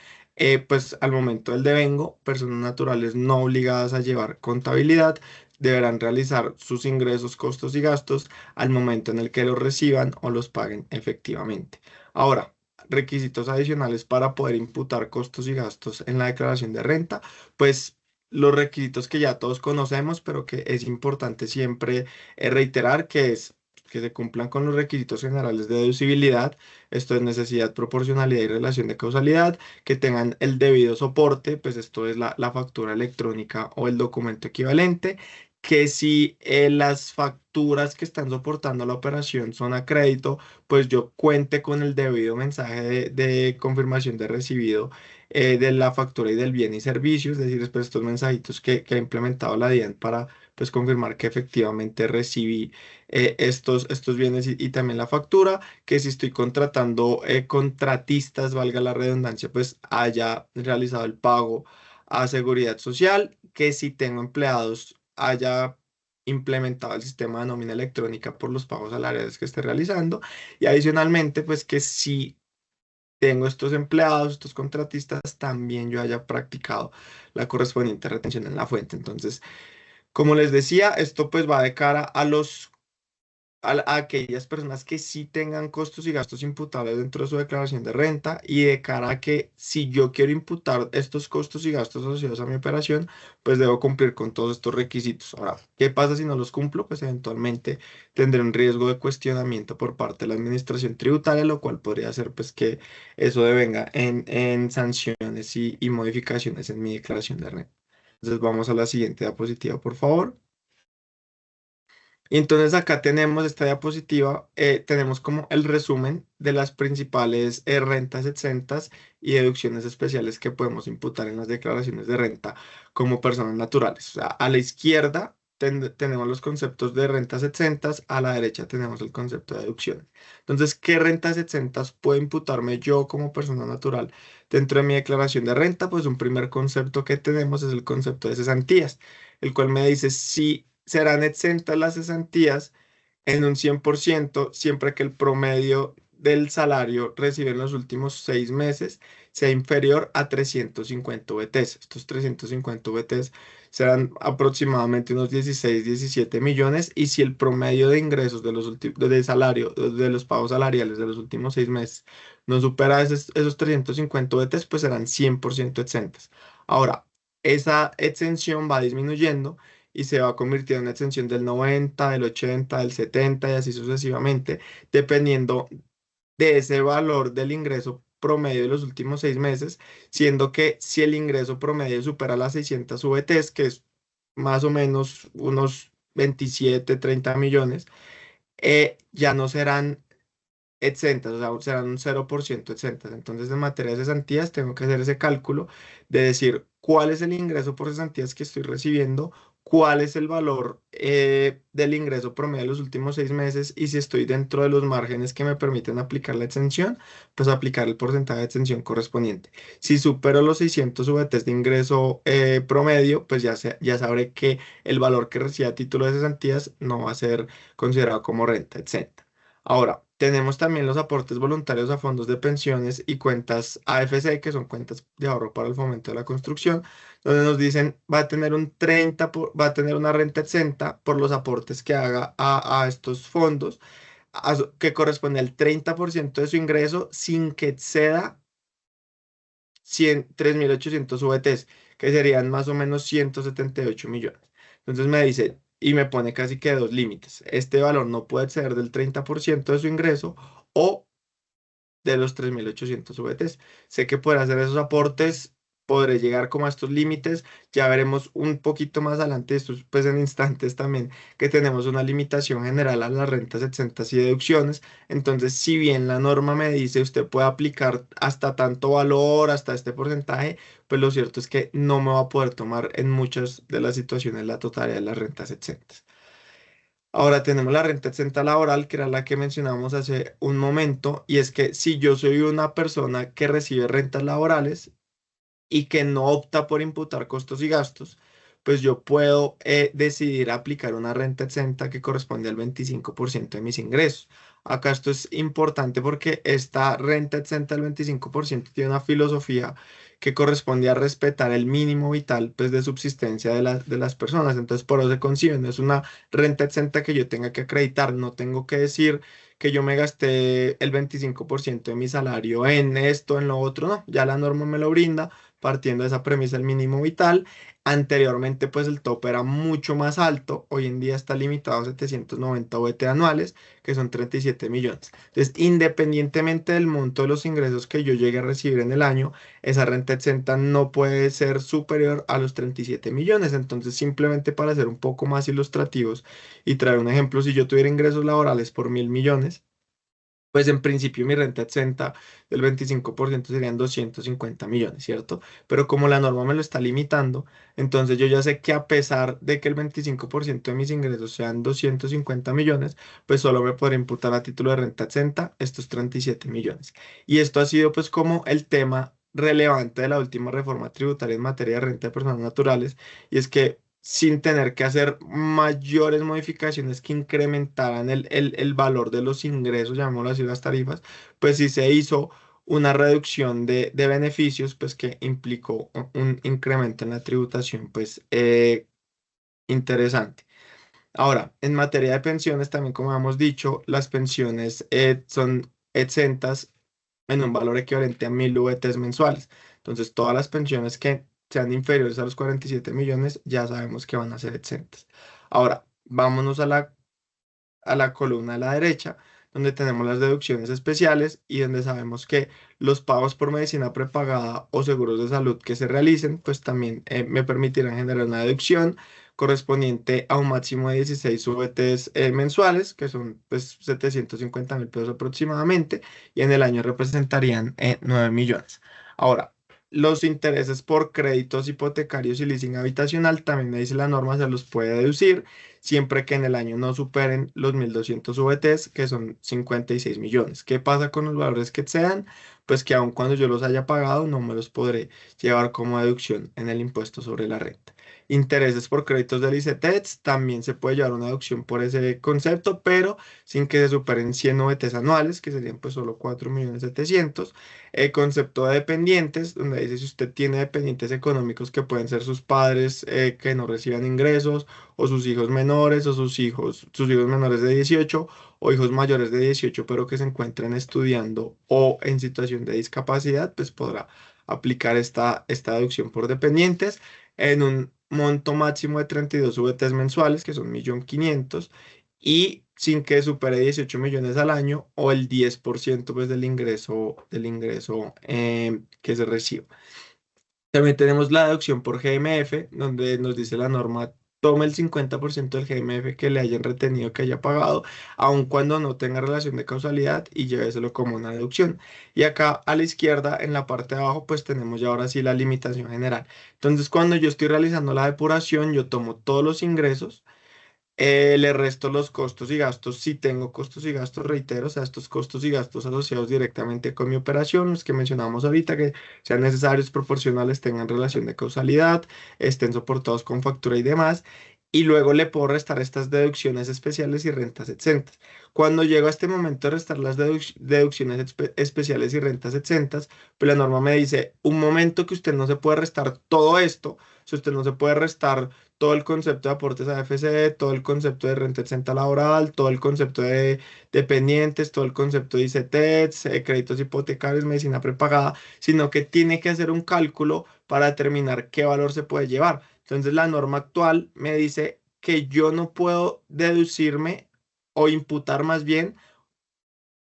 pues al momento del devengo. Personas naturales no obligadas a llevar contabilidad deberán realizar sus ingresos, costos y gastos al momento en el que los reciban o los paguen efectivamente. Ahora, requisitos adicionales para poder imputar costos y gastos en la declaración de renta, pues los requisitos que ya todos conocemos, pero que es importante siempre reiterar que es que se cumplan con los requisitos generales de deducibilidad, esto es necesidad, proporcionalidad y relación de causalidad, que tengan el debido soporte, pues esto es la factura electrónica o el documento equivalente, que si las facturas que están soportando la operación son a crédito, pues yo cuente con el debido mensaje de confirmación de recibido de la factura y del bien y servicio, es decir, pues estos mensajitos que ha implementado la DIAN para pues confirmar que efectivamente recibí estos bienes y también la factura, que si estoy contratando contratistas, valga la redundancia, pues haya realizado el pago a seguridad social, que si tengo empleados haya implementado el sistema de nómina electrónica por los pagos salariales que esté realizando y adicionalmente pues que si tengo estos empleados, estos contratistas, también yo haya practicado la correspondiente retención en la fuente. Entonces, como les decía, esto pues va de cara a aquellas personas que sí tengan costos y gastos imputables dentro de su declaración de renta y de cara a que si yo quiero imputar estos costos y gastos asociados a mi operación, pues debo cumplir con todos estos requisitos. Ahora, ¿qué pasa si no los cumplo? Pues eventualmente tendré un riesgo de cuestionamiento por parte de la administración tributaria, lo cual podría hacer pues que eso devenga en sanciones y modificaciones en mi declaración de renta. Entonces vamos a la siguiente diapositiva, por favor. Y entonces acá tenemos esta diapositiva, tenemos como el resumen de las principales rentas exentas y deducciones especiales que podemos imputar en las declaraciones de renta como personas naturales. O sea, a la izquierda tenemos los conceptos de rentas exentas, a la derecha tenemos el concepto de deducciones. Entonces, ¿qué rentas exentas puedo imputarme yo como persona natural dentro de mi declaración de renta? Pues un primer concepto que tenemos es el concepto de cesantías, el cual me dice si serán exentas las cesantías en un 100% siempre que el promedio del salario recibido en los últimos 6 meses sea inferior a 350 VTs. Estos 350 VTs serán aproximadamente unos 16, 17 millones, y si el promedio de ingresos de los de salario, de los pagos salariales de los últimos 6 meses no supera esos 350 VTs, pues serán 100% exentas. Ahora, esa exención va disminuyendo y se va convirtiendo en exención del 90, del 80, del 70 y así sucesivamente, dependiendo de ese valor del ingreso promedio de los últimos 6 meses, siendo que si el ingreso promedio supera las 600 VTs, que es más o menos unos 27, 30 millones, ya no serán exentas, o sea, serán un 0% exentas. Entonces, en materia de cesantías, tengo que hacer ese cálculo de decir cuál es el ingreso por cesantías que estoy recibiendo, cuál es el valor del ingreso promedio de los últimos 6 meses, y si estoy dentro de los márgenes que me permiten aplicar la exención, pues aplicar el porcentaje de exención correspondiente. Si supero los 600 VTs de ingreso promedio, pues ya sabré que el valor que reciba a título de cesantías no va a ser considerado como renta exenta. Ahora, tenemos también los aportes voluntarios a fondos de pensiones y cuentas AFC, que son cuentas de ahorro para el fomento de la construcción, donde nos dicen va a tener va a tener una renta exenta por los aportes que haga a estos fondos, que corresponde al 30% de su ingreso sin que exceda 3.800 VTs, que serían más o menos 178 millones. Entonces me dice, y me pone casi que dos límites. Este valor no puede exceder del 30% de su ingreso o de los 3.800 VTs. Sé que por hacer esos aportes podré llegar como a estos límites. Ya veremos un poquito más adelante, esto pues en instantes también, que tenemos una limitación general a las rentas exentas y deducciones. Entonces, si bien la norma me dice usted puede aplicar hasta tanto valor, hasta este porcentaje, pues lo cierto es que no me va a poder tomar en muchas de las situaciones la totalidad de las rentas exentas. Ahora tenemos la renta exenta laboral, que era la que mencionamos hace un momento, y es que si yo soy una persona que recibe rentas laborales y que no opta por imputar costos y gastos, pues yo puedo decidir aplicar una renta exenta que corresponde al 25% de mis ingresos. Acá esto es importante porque esta renta exenta del 25% tiene una filosofía que corresponde a respetar el mínimo vital, pues, de subsistencia de las personas. Entonces, por eso se concibe, no es una renta exenta que yo tenga que acreditar, no tengo que decir que yo me gasté el 25% de mi salario en esto, en lo otro, no, ya la norma me lo brinda partiendo de esa premisa el mínimo vital. Anteriormente, pues el tope era mucho más alto, hoy en día está limitado a 790 VT anuales, que son 37 millones. Entonces, independientemente del monto de los ingresos que yo llegue a recibir en el año, esa renta exenta no puede ser superior a los 37 millones. Entonces, simplemente para ser un poco más ilustrativos y traer un ejemplo, si yo tuviera ingresos laborales por 1.000 millones, pues en principio mi renta exenta del 25% serían 250 millones, ¿cierto? Pero como la norma me lo está limitando, entonces yo ya sé que a pesar de que el 25% de mis ingresos sean 250 millones, pues solo me podré imputar a título de renta exenta estos 37 millones. Y esto ha sido pues como el tema relevante de la última reforma tributaria en materia de renta de personas naturales, y es que sin tener que hacer mayores modificaciones que incrementaran el valor de los ingresos, llamémoslo así, las tarifas, pues sí se hizo una reducción de beneficios, pues que implicó un incremento en la tributación, pues interesante. Ahora, en materia de pensiones, también como hemos dicho, las pensiones son exentas en un valor equivalente a 1.000 VTs mensuales. Entonces, todas las pensiones que sean inferiores a los 47 millones, ya sabemos que van a ser exentas. Ahora, vámonos a la columna de la derecha, donde tenemos las deducciones especiales y donde sabemos que los pagos por medicina prepagada o seguros de salud que se realicen, pues también me permitirán generar una deducción correspondiente a un máximo de 16 VTs mensuales, que son pues 750.000 pesos aproximadamente, y en el año representarían 9 millones. Ahora, los intereses por créditos hipotecarios y leasing habitacional, también me dice la norma, se los puede deducir siempre que en el año no superen los 1.200 VTs, que son 56 millones. ¿Qué pasa con los valores que excedan? pues que aun cuando yo los haya pagado, no me los podré llevar como deducción en el impuesto sobre la renta. Intereses por créditos del ICETEX, también se puede llevar una deducción por ese concepto, pero sin que se superen 100 OVTs anuales, que serían pues solo 4.700.000. El concepto de dependientes, donde dice si usted tiene dependientes económicos que pueden ser sus padres que no reciban ingresos, o sus hijos menores, o sus hijos menores de 18, o hijos mayores de 18, pero que se encuentren estudiando o en situación de discapacidad, pues podrá aplicar esta deducción por dependientes en un monto máximo de 32 VTs mensuales, que son 1.500.000, y sin que supere 18 millones al año o el 10% pues, del ingreso que se reciba. También tenemos la deducción por GMF, donde nos dice la norma, tome el 50% del GMF que le hayan retenido, que haya pagado, aun cuando no tenga relación de causalidad, y lléveselo como una deducción. Y acá a la izquierda, en la parte de abajo, pues tenemos ya ahora sí la limitación general. Entonces, cuando yo estoy realizando la depuración, yo tomo todos los ingresos, le resto los costos y gastos, si tengo costos y gastos, reitero, o sea, estos costos y gastos asociados directamente con mi operación, los que mencionamos ahorita, que sean necesarios, proporcionales, tengan relación de causalidad, estén soportados con factura y demás, y luego le puedo restar estas deducciones especiales y rentas exentas. Cuando llego a este momento de restar las deducciones especiales y rentas exentas, pues la norma me dice, un momento que usted no se puede restar todo esto, si usted no se puede restar todo el concepto de aportes a AFC, todo el concepto de renta exenta laboral, todo el concepto de dependientes, todo el concepto de ICETEX, créditos hipotecarios, medicina prepagada, sino que tiene que hacer un cálculo para determinar qué valor se puede llevar. Entonces la norma actual me dice que yo no puedo deducirme o imputar más bien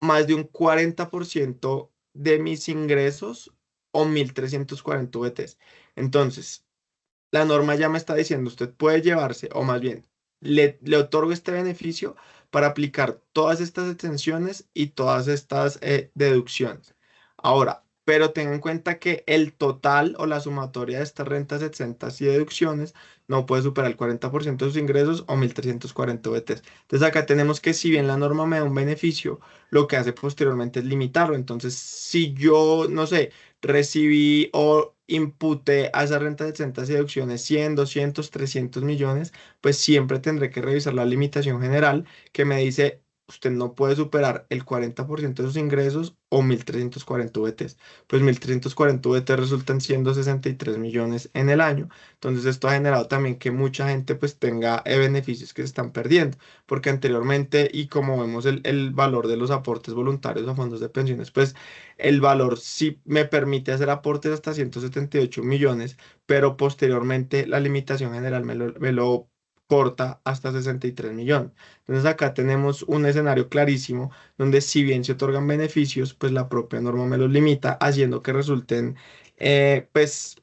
más de un 40% de mis ingresos o 1.340 VTs. Entonces, la norma ya me está diciendo, usted puede llevarse, o más bien, le otorgo este beneficio para aplicar todas estas exenciones y todas estas deducciones. Ahora, pero tenga en cuenta que el total o la sumatoria de estas rentas exentas y deducciones no puede superar el 40% de sus ingresos o 1.340 VTs. Entonces acá tenemos que si bien la norma me da un beneficio, lo que hace posteriormente es limitarlo. Entonces, si yo, no sé, recibí o imputé a esas rentas exentas y deducciones 100, 200, 300 millones, pues siempre tendré que revisar la limitación general que me dice, usted no puede superar el 40% de sus ingresos o 1.340 VTs. Pues 1.340 VTs resultan siendo 63 millones en el año. Entonces esto ha generado también que mucha gente pues tenga beneficios que se están perdiendo, porque anteriormente, y como vemos el valor de los aportes voluntarios a fondos de pensiones, pues el valor sí me permite hacer aportes hasta 178 millones, pero posteriormente la limitación general me lo corta hasta 63 millones. Entonces acá tenemos un escenario clarísimo donde si bien se otorgan beneficios, pues la propia norma me los limita, haciendo que resulten pues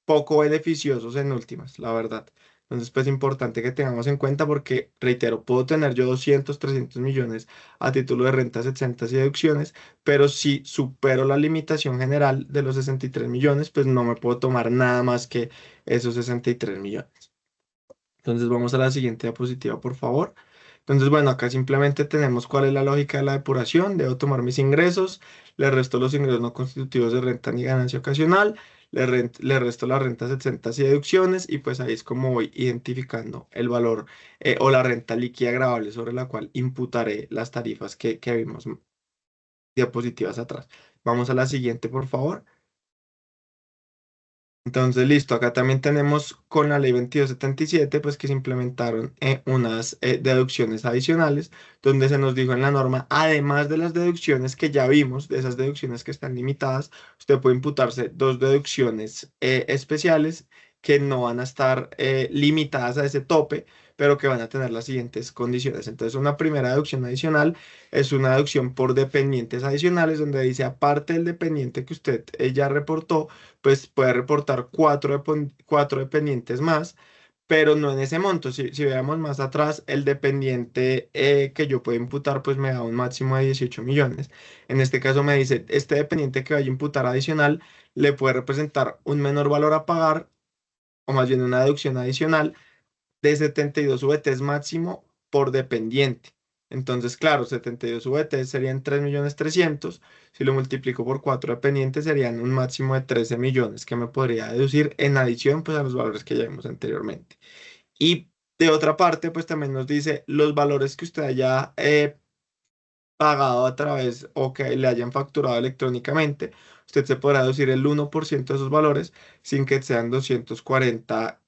poco beneficiosos en últimas, la verdad. Entonces, pues importante que tengamos en cuenta porque, reitero, puedo tener yo 200, 300 millones a título de rentas exentas y deducciones, pero si supero la limitación general de los 63 millones, pues no me puedo tomar nada más que esos 63 millones. Entonces, vamos a la siguiente diapositiva, por favor. Entonces, bueno, acá simplemente tenemos cuál es la lógica de la depuración. Debo tomar mis ingresos, le resto los ingresos no constitutivos de renta ni ganancia ocasional, le resto las rentas exentas y deducciones, y pues ahí es como voy identificando el valor o la renta líquida gravable sobre la cual imputaré las tarifas que vimos diapositivas atrás. Vamos a la siguiente, por favor. Entonces, listo, acá también tenemos con la ley 2277, pues que se implementaron unas deducciones adicionales, donde se nos dijo en la norma, además de las deducciones que ya vimos, de esas deducciones que están limitadas, usted puede imputarse dos deducciones especiales que no van a estar limitadas a ese tope, pero que van a tener las siguientes condiciones. Entonces, una primera deducción adicional es una deducción por dependientes adicionales, donde dice, aparte del dependiente que usted ya reportó, pues puede reportar cuatro dependientes más, pero no en ese monto. Si veamos más atrás, el dependiente que yo puedo imputar, pues me da un máximo de 18 millones. En este caso me dice, este dependiente que vaya a imputar adicional le puede representar un menor valor a pagar, o más bien una deducción adicional de 72 VTs máximo por dependiente. Entonces, claro, 72 VT serían 3.300.000. Si lo multiplico por 4 dependientes, serían un máximo de 13 millones que me podría deducir en adición pues, a los valores que ya vimos anteriormente. Y de otra parte, pues también nos dice los valores que usted haya pagado a través o que le hayan facturado electrónicamente. Usted se podrá deducir el 1% de esos valores sin que sean 240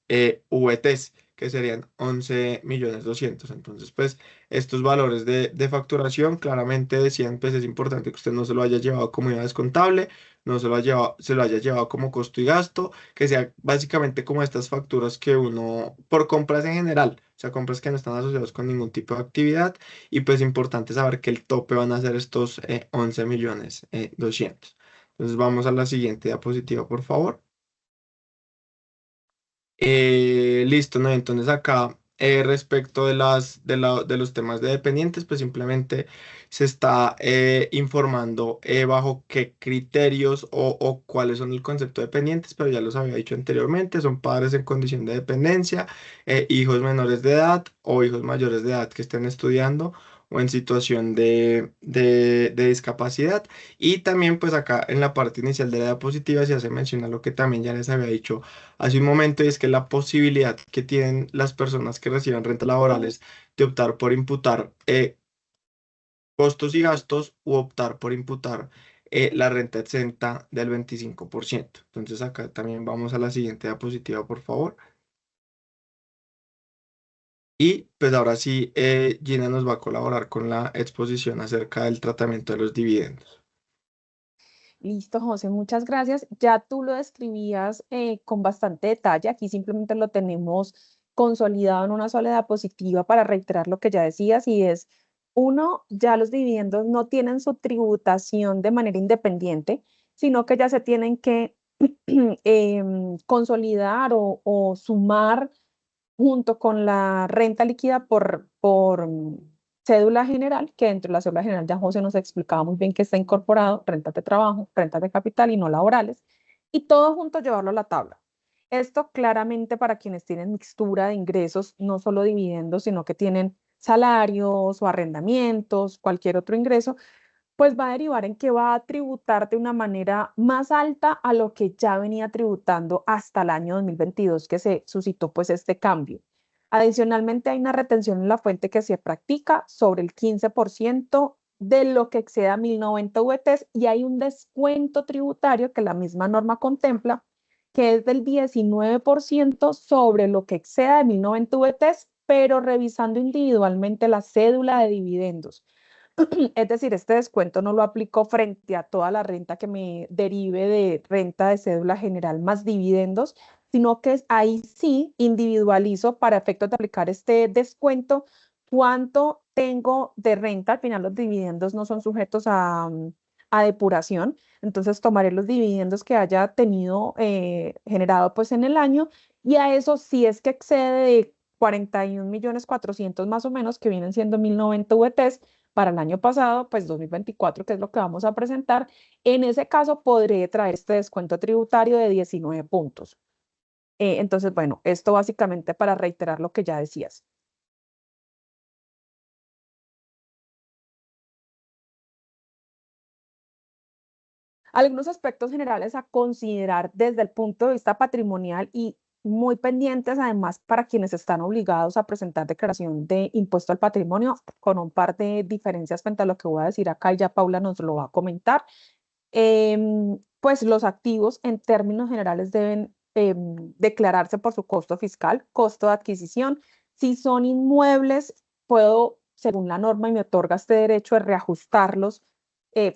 VTs, que serían 11.200.000. Entonces, pues estos valores de facturación claramente decían, pues es importante que usted no se lo haya llevado como IVA descontable, no se lo haya llevado como costo y gasto, que sea básicamente como estas facturas que uno, por compras en general, o sea, compras que no están asociadas con ningún tipo de actividad, y pues importante saber que el tope van a ser estos 11.200.000. Entonces vamos a la siguiente diapositiva, por favor. Listo, ¿no? Entonces acá respecto de los temas de dependientes, pues simplemente se está informando bajo qué criterios o cuáles son el concepto de dependientes, pero ya los había dicho anteriormente, son padres en condición de dependencia, hijos menores de edad o hijos mayores de edad que estén estudiando o en situación de discapacidad. Y también pues acá en la parte inicial de la diapositiva se hace mención a lo que también ya les había dicho hace un momento, y es que la posibilidad que tienen las personas que reciben rentas laborales de optar por imputar costos y gastos u optar por imputar la renta exenta del 25%. Entonces acá también vamos a la siguiente diapositiva, por favor. Y pues ahora sí, Gina nos va a colaborar con la exposición acerca del tratamiento de los dividendos. Listo, José, muchas gracias. Ya tú lo describías con bastante detalle. Aquí simplemente lo tenemos consolidado en una sola diapositiva para reiterar lo que ya decías y es, uno, ya los dividendos no tienen su tributación de manera independiente, sino que ya se tienen que consolidar o sumar junto con la renta líquida por cédula general, que dentro de la cédula general ya José nos explicaba muy bien que está incorporado rentas de trabajo, rentas de capital y no laborales, y todo junto llevarlo a la tabla. Esto claramente para quienes tienen mixtura de ingresos, no solo dividendos, sino que tienen salarios o arrendamientos, cualquier otro ingreso, pues va a derivar en que va a tributar de una manera más alta a lo que ya venía tributando hasta el año 2022 que se suscitó pues este cambio. Adicionalmente hay una retención en la fuente que se practica sobre el 15% de lo que exceda 1090 VTs y hay un descuento tributario que la misma norma contempla que es del 19% sobre lo que exceda de 1090 VTs, pero revisando individualmente la cédula de dividendos. Es decir, este descuento no lo aplico frente a toda la renta que me derive de renta de cédula general más dividendos, sino que ahí sí individualizo para efectos de aplicar este descuento cuánto tengo de renta. Al final los dividendos no son sujetos a depuración, entonces tomaré los dividendos que haya tenido generado pues en el año y a eso si es que excede de 41.400.000 más o menos, que vienen siendo 1090 VTs, para el año pasado, pues 2024, que es lo que vamos a presentar, en ese caso podré traer este descuento tributario de 19 puntos. Entonces, bueno, esto básicamente para reiterar lo que ya decías. Algunos aspectos generales a considerar desde el punto de vista patrimonial y muy pendientes además para quienes están obligados a presentar declaración de impuesto al patrimonio, con un par de diferencias frente a lo que voy a decir acá y ya Paula nos lo va a comentar. Pues los activos en términos generales deben declararse por su costo fiscal, costo de adquisición. Si son inmuebles, puedo, según la norma, y me otorga este derecho de reajustarlos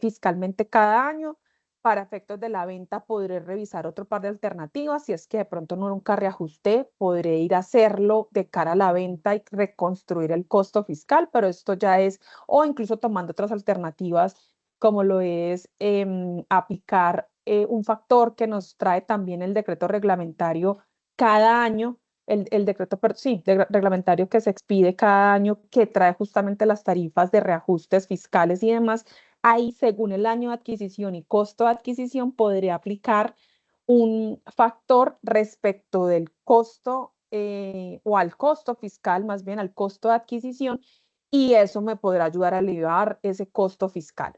fiscalmente cada año. Para efectos de la venta, podré revisar otro par de alternativas. Si es que de pronto nunca reajusté, podré ir a hacerlo de cara a la venta y reconstruir el costo fiscal, pero esto ya es, o incluso tomando otras alternativas como lo es aplicar un factor que nos trae también el decreto reglamentario cada año, el decreto, sí, reglamentario que se expide cada año, que trae justamente las tarifas de reajustes fiscales y demás. Ahí, según el año de adquisición y costo de adquisición, podría aplicar un factor respecto del costo o al costo fiscal, más bien al costo de adquisición, y eso me podrá ayudar a aliviar ese costo fiscal.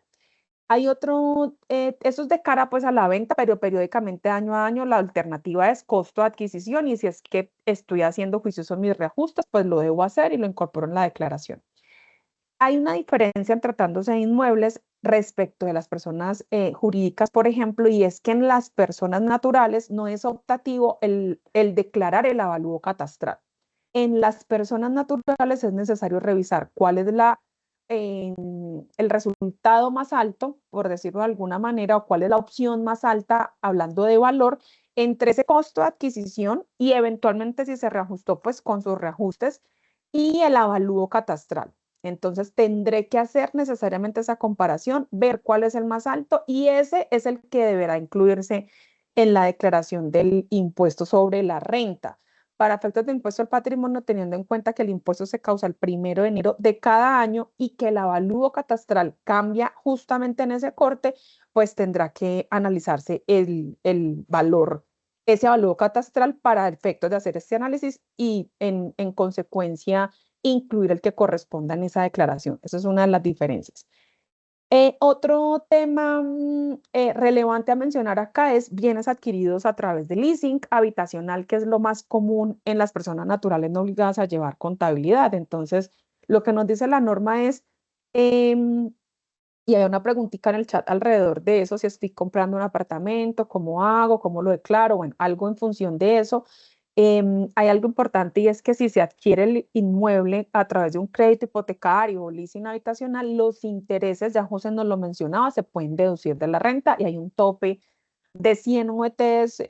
Hay otro, eso es de cara pues a la venta, pero periódicamente año a año la alternativa es costo de adquisición y si es que estoy haciendo juiciosos mis reajustes, pues lo debo hacer y lo incorporo en la declaración. Hay una diferencia en tratándose de inmuebles respecto de las personas jurídicas, por ejemplo, y es que en las personas naturales no es optativo el declarar el avalúo catastral. En las personas naturales es necesario revisar cuál es el resultado más alto, por decirlo de alguna manera, o cuál es la opción más alta, hablando de valor, entre ese costo de adquisición y eventualmente si se reajustó, pues con sus reajustes y el avalúo catastral. Entonces tendré que hacer necesariamente esa comparación, ver cuál es el más alto y ese es el que deberá incluirse en la declaración del impuesto sobre la renta. Para efectos de impuesto al patrimonio, teniendo en cuenta que el impuesto se causa el 1 de enero de cada año y que el avalúo catastral cambia justamente en ese corte, pues tendrá que analizarse el valor, ese avalúo catastral para efectos de hacer este análisis y en consecuencia incluir el que corresponda en esa declaración. Esa es una de las diferencias. Otro tema relevante a mencionar acá es bienes adquiridos a través de leasing habitacional, que es lo más común en las personas naturales no obligadas a llevar contabilidad. Entonces, lo que nos dice la norma es, y hay una preguntita en el chat alrededor de eso, si estoy comprando un apartamento, ¿cómo hago? ¿Cómo lo declaro? Bueno, algo en función de eso. Hay algo importante y es que si se adquiere el inmueble a través de un crédito hipotecario o leasing habitacional, los intereses, ya José nos lo mencionaba, se pueden deducir de la renta y hay un tope de 100 UETs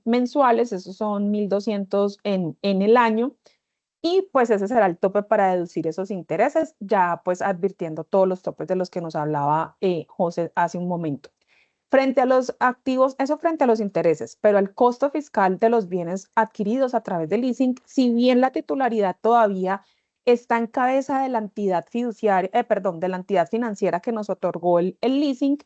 mensuales, esos son 1.200 en el año. Y pues ese será el tope para deducir esos intereses, ya pues advirtiendo todos los topes de los que nos hablaba José hace un momento. Frente a los activos, eso frente a los intereses, pero el costo fiscal de los bienes adquiridos a través del leasing, si bien la titularidad todavía está en cabeza de la entidad fiduciaria, perdón, de la entidad financiera que nos otorgó el leasing,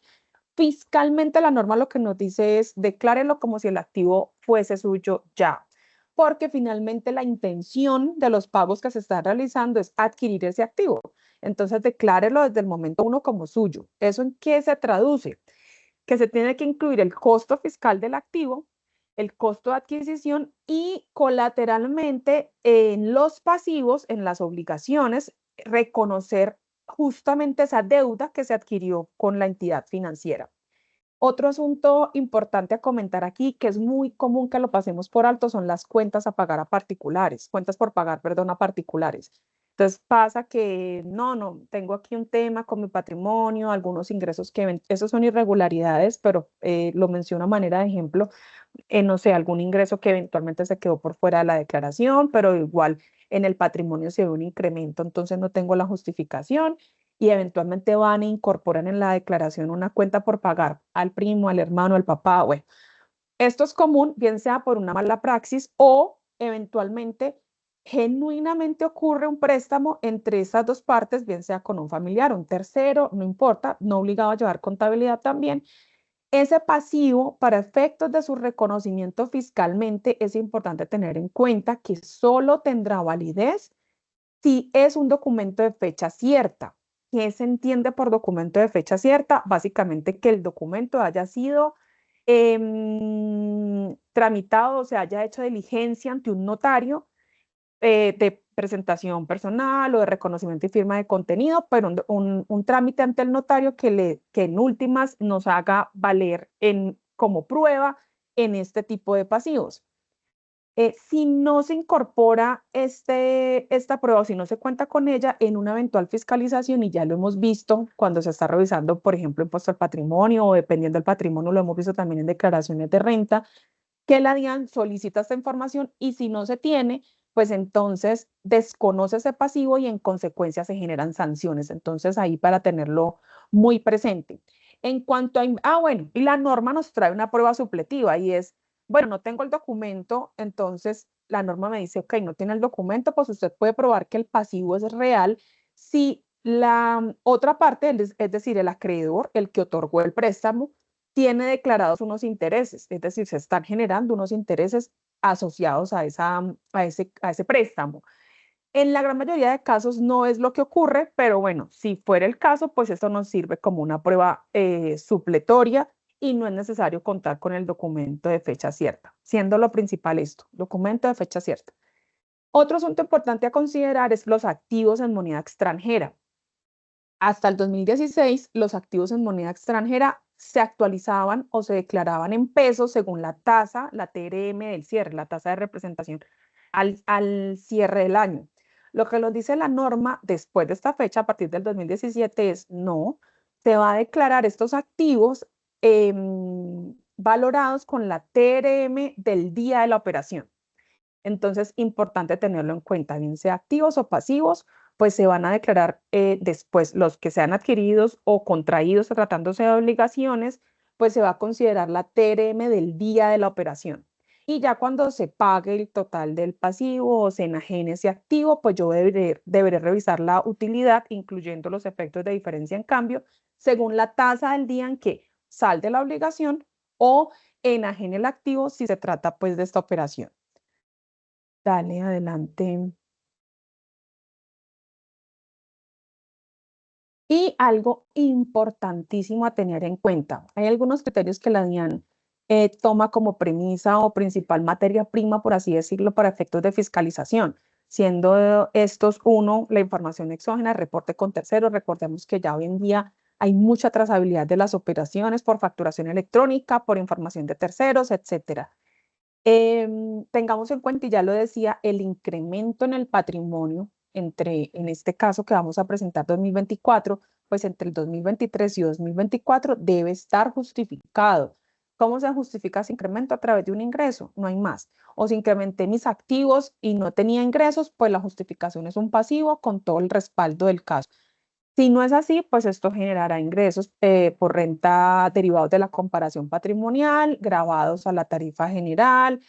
fiscalmente la norma lo que nos dice es declárelo como si el activo fuese suyo ya, porque finalmente la intención de los pagos que se están realizando es adquirir ese activo. Entonces declárelo desde el momento uno como suyo. ¿Eso en qué se traduce? Que se tiene que incluir el costo fiscal del activo, el costo de adquisición y colateralmente en los pasivos, en las obligaciones, reconocer justamente esa deuda que se adquirió con la entidad financiera. Otro asunto importante a comentar aquí, que es muy común que lo pasemos por alto, son las cuentas a pagar a particulares, cuentas por pagar, perdón, a particulares. Entonces pasa que no, tengo aquí un tema con mi patrimonio, algunos ingresos que ven, esos son irregularidades, pero lo menciono a manera de ejemplo, no sé, algún ingreso que eventualmente se quedó por fuera de la declaración, pero igual en el patrimonio se ve un incremento, entonces no tengo la justificación y eventualmente van e incorporan en la declaración una cuenta por pagar al primo, al hermano, al papá. Bueno, esto es común, bien sea por una mala praxis o eventualmente genuinamente ocurre un préstamo entre esas dos partes, bien sea con un familiar, un tercero, no importa, no obligado a llevar contabilidad también. Ese pasivo, para efectos de su reconocimiento fiscalmente, es importante tener en cuenta que solo tendrá validez si es un documento de fecha cierta. ¿Qué se entiende por documento de fecha cierta? Básicamente que el documento haya sido tramitado, o se haya hecho diligencia ante un notario de presentación personal o de reconocimiento y firma de contenido, pero un trámite ante el notario que en últimas nos haga valer como prueba en este tipo de pasivos. Si no se incorpora esta prueba o si no se cuenta con ella en una eventual fiscalización, y ya lo hemos visto cuando se está revisando, por ejemplo, impuesto al patrimonio o dependiendo del patrimonio, lo hemos visto también en declaraciones de renta, que la DIAN solicita esta información y si no se tiene, pues entonces desconoce ese pasivo y en consecuencia se generan sanciones. Entonces ahí para tenerlo muy presente. En cuanto a, bueno, y la norma nos trae una prueba supletiva y es, bueno, no tengo el documento, entonces la norma me dice, ok, no tiene el documento, pues usted puede probar que el pasivo es real si la otra parte, es decir, el acreedor, el que otorgó el préstamo, tiene declarados unos intereses, es decir, se están generando unos intereses asociados a ese préstamo. En la gran mayoría de casos no es lo que ocurre, pero bueno, si fuera el caso, pues esto nos sirve como una prueba supletoria y no es necesario contar con el documento de fecha cierta, siendo lo principal esto, documento de fecha cierta. Otro asunto importante a considerar es los activos en moneda extranjera. Hasta el 2016, los activos en moneda extranjera se actualizaban o se declaraban en pesos según la tasa, la TRM del cierre, la tasa de representación al cierre del año. Lo que nos dice la norma después de esta fecha, a partir del 2017, es no, se va a declarar estos activos valorados con la TRM del día de la operación. Entonces, importante tenerlo en cuenta, bien sea activos o pasivos, pues se van a declarar después los que sean adquiridos o contraídos tratándose de obligaciones, pues se va a considerar la TRM del día de la operación. Y ya cuando se pague el total del pasivo o se enajene ese activo, pues yo deberé revisar la utilidad, incluyendo los efectos de diferencia en cambio, según la tasa del día en que salde la obligación o enajene el activo si se trata pues de esta operación. Dale, adelante. Y algo importantísimo a tener en cuenta. Hay algunos criterios que la DIAN toma como premisa o principal materia prima, por así decirlo, para efectos de fiscalización, siendo estos, uno, la información exógena, reporte con terceros. Recordemos que ya hoy en día hay mucha trazabilidad de las operaciones por facturación electrónica, por información de terceros, etcétera. Tengamos en cuenta, y ya lo decía, el incremento en el patrimonio en este caso que vamos a presentar 2024, pues entre el 2023 y 2024 debe estar justificado. ¿Cómo se justifica ese incremento? A través de un ingreso, no hay más. O si incrementé mis activos y no tenía ingresos, pues la justificación es un pasivo con todo el respaldo del caso. Si no es así, pues esto generará ingresos por renta derivados de la comparación patrimonial, grabados a la tarifa general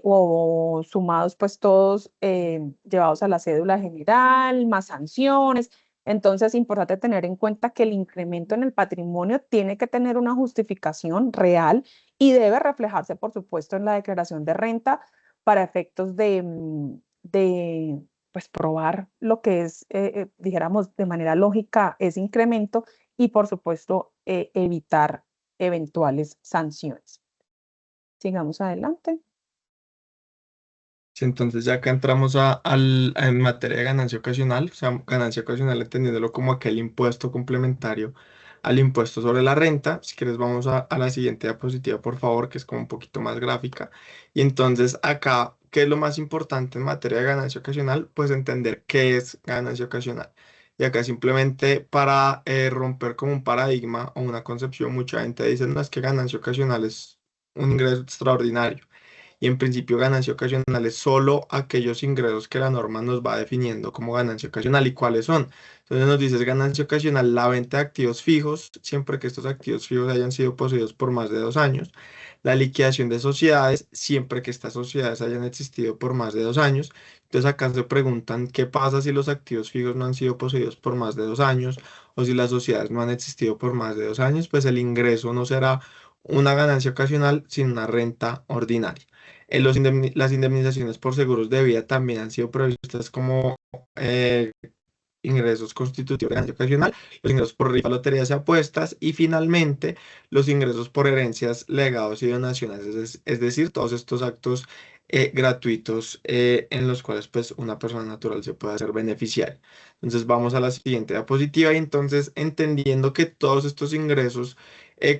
o sumados pues todos llevados a la cédula general, más sanciones. Entonces es importante tener en cuenta que el incremento en el patrimonio tiene que tener una justificación real y debe reflejarse, por supuesto, en la declaración de renta para efectos de pues probar lo que es, dijéramos, de manera lógica ese incremento y, por supuesto, evitar eventuales sanciones. Sigamos adelante. Sí, entonces ya acá entramos en materia de ganancia ocasional, o sea, ganancia ocasional entendiéndolo como aquel impuesto complementario al impuesto sobre la renta. Si quieres vamos a la siguiente diapositiva, por favor, que es como un poquito más gráfica. Y entonces acá, ¿qué es lo más importante en materia de ganancia ocasional? Pues entender qué es ganancia ocasional. Y acá simplemente para romper como un paradigma o una concepción, mucha gente dice, no, es que ganancia ocasional es un ingreso extraordinario y en principio ganancia ocasional es solo aquellos ingresos que la norma nos va definiendo como ganancia ocasional. ¿Y cuáles son? Entonces nos dice ganancia ocasional la venta de activos fijos, siempre que estos activos fijos hayan sido poseídos por más de 2 años. La liquidación de sociedades, siempre que estas sociedades hayan existido por más de 2 años. Entonces acá se preguntan qué pasa si los activos fijos no han sido poseídos por más de 2 años o si las sociedades no han existido por más de 2 años, pues el ingreso no será una ganancia ocasional, sino una renta ordinaria. Las indemnizaciones por seguros de vida también han sido previstas como ingresos constitutivos de ganancia ocasional, los ingresos por rifa, loterías y apuestas y finalmente los ingresos por herencias, legados y donaciones, es decir, todos estos actos gratuitos en los cuales pues una persona natural se puede hacer beneficiaria. Entonces vamos a la siguiente diapositiva y entonces entendiendo que todos estos ingresos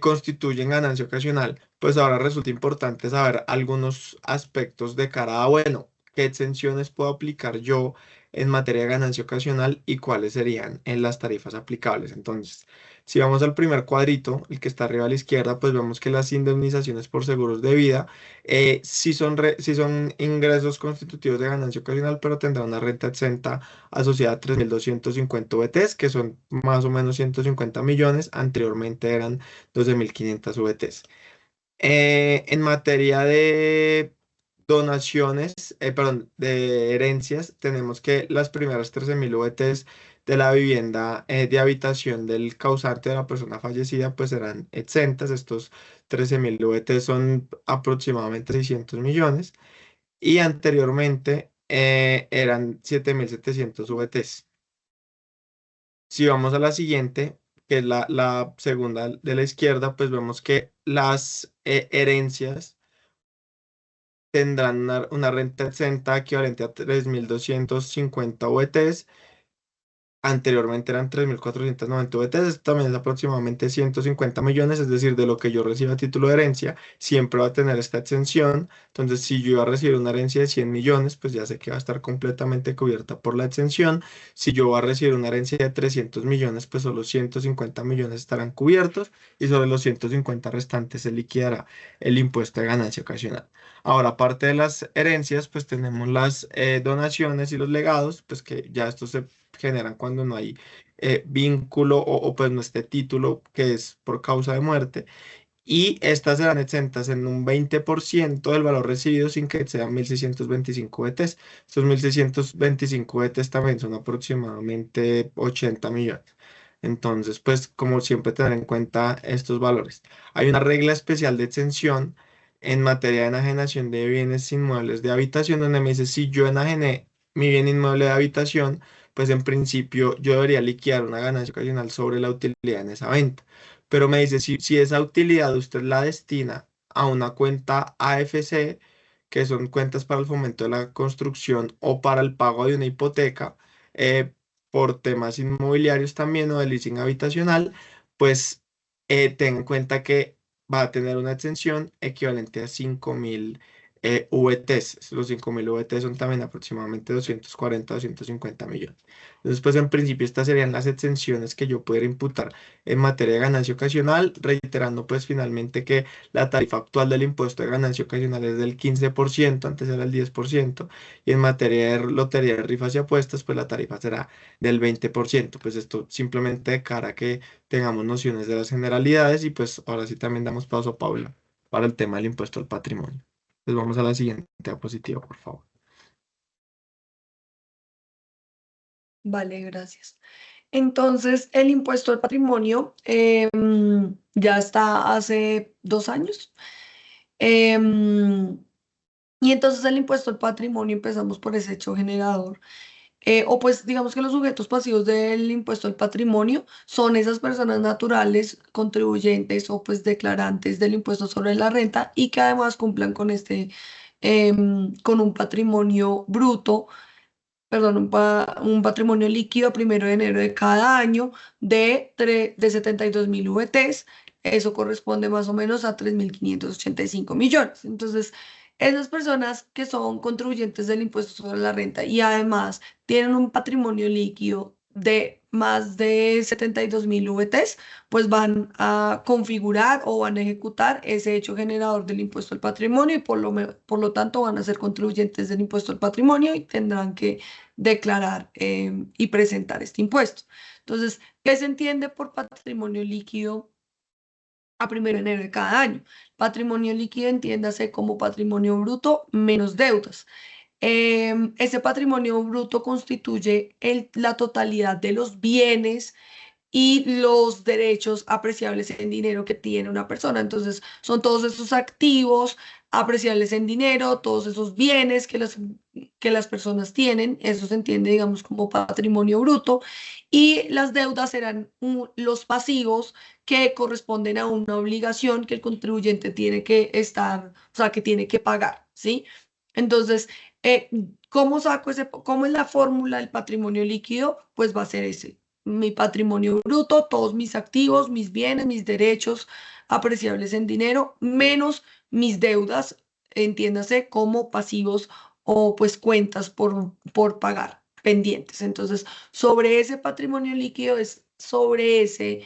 constituyen ganancia ocasional, pues ahora resulta importante saber algunos aspectos de cara a, bueno, qué exenciones puedo aplicar yo en materia de ganancia ocasional y cuáles serían en las tarifas aplicables. Entonces, si vamos al primer cuadrito, el que está arriba a la izquierda, pues vemos que las indemnizaciones por seguros de vida sí son ingresos constitutivos de ganancia ocasional, pero tendrá una renta exenta asociada a 3.250 VTs, que son más o menos 150 millones, anteriormente eran 12.500 VTs. En materia de donaciones, perdón, de herencias, tenemos que las primeras 13.000 VTs de la vivienda de habitación del causante de la persona fallecida, pues serán exentas. Estos 13.000 VTs son aproximadamente 600 millones. Y anteriormente eran 7.700 VTs. Si vamos a la siguiente, que es la segunda de la izquierda, pues vemos que las herencias tendrán una renta exenta equivalente a 3.250 VTs. Anteriormente eran 3.490 VTs, esto también es aproximadamente 150 millones, es decir, de lo que yo reciba a título de herencia, siempre va a tener esta exención. Entonces, si yo iba a recibir una herencia de 100 millones, pues ya sé que va a estar completamente cubierta por la exención. Si yo voy a recibir una herencia de 300 millones, pues solo 150 millones estarán cubiertos y sobre los 150 restantes se liquidará el impuesto de ganancia ocasional. Ahora, aparte de las herencias, pues tenemos las donaciones y los legados, pues que ya esto se generan cuando no hay vínculo pues no esté título que es por causa de muerte, y estas serán exentas en un 20% del valor recibido sin que sean 1.625 BTs. Estos 1.625 BTs también son aproximadamente 80 millones. Entonces, pues como siempre tener en cuenta estos valores. Hay una regla especial de exención en materia de enajenación de bienes inmuebles de habitación, donde me dice, si yo enajené mi bien inmueble de habitación, pues en principio yo debería liquidar una ganancia ocasional sobre la utilidad en esa venta. Pero me dice, si esa utilidad usted la destina a una cuenta AFC, que son cuentas para el fomento de la construcción o para el pago de una hipoteca, por temas inmobiliarios también o de leasing habitacional, pues ten en cuenta que va a tener una exención equivalente a 5.000 VTs. Los 5.000 VTs son también aproximadamente 240-250 millones. Entonces, pues en principio estas serían las exenciones que yo pudiera imputar en materia de ganancia ocasional, reiterando pues finalmente que la tarifa actual del impuesto de ganancia ocasional es del 15%, antes era el 10%, y en materia de lotería de rifas y apuestas, pues la tarifa será del 20%. Pues esto simplemente de cara a que tengamos nociones de las generalidades, y pues ahora sí también damos paso a Paula para el tema del impuesto al patrimonio. Entonces vamos a la siguiente diapositiva, por favor. Vale, gracias. Entonces, el impuesto al patrimonio ya está hace 2 años. Em, y entonces el impuesto al patrimonio empezamos por ese hecho generador. O pues digamos que los sujetos pasivos del impuesto al patrimonio son esas personas naturales, contribuyentes o pues declarantes del impuesto sobre la renta y que además cumplan con con un patrimonio bruto, perdón, un patrimonio líquido a 1 de enero de cada año de 72.000 VTs. Eso corresponde más o menos a 3.585 millones. Entonces, esas personas que son contribuyentes del impuesto sobre la renta y además tienen un patrimonio líquido de más de 72.000 VTs, pues van a configurar o van a ejecutar ese hecho generador del impuesto al patrimonio y por lo tanto van a ser contribuyentes del impuesto al patrimonio y tendrán que declarar y presentar este impuesto. Entonces, ¿qué se entiende por patrimonio líquido a 1 de enero de cada año? Patrimonio líquido entiéndase como patrimonio bruto menos deudas. Ese patrimonio bruto constituye la totalidad de los bienes y los derechos apreciables en dinero que tiene una persona. Entonces, son todos esos activos apreciables en dinero, todos esos bienes que las personas tienen, eso se entiende, digamos, como patrimonio bruto, y las deudas serán los pasivos que corresponden a una obligación que el contribuyente tiene que estar, o sea, que tiene que pagar, ¿sí? Entonces, ¿cómo saco cómo es la fórmula del patrimonio líquido? Pues va a ser ese mi patrimonio bruto, todos mis activos, mis bienes, mis derechos apreciables en dinero, menos mis deudas, entiéndase como pasivos o pues cuentas por pagar pendientes. Entonces, sobre ese patrimonio líquido es sobre ese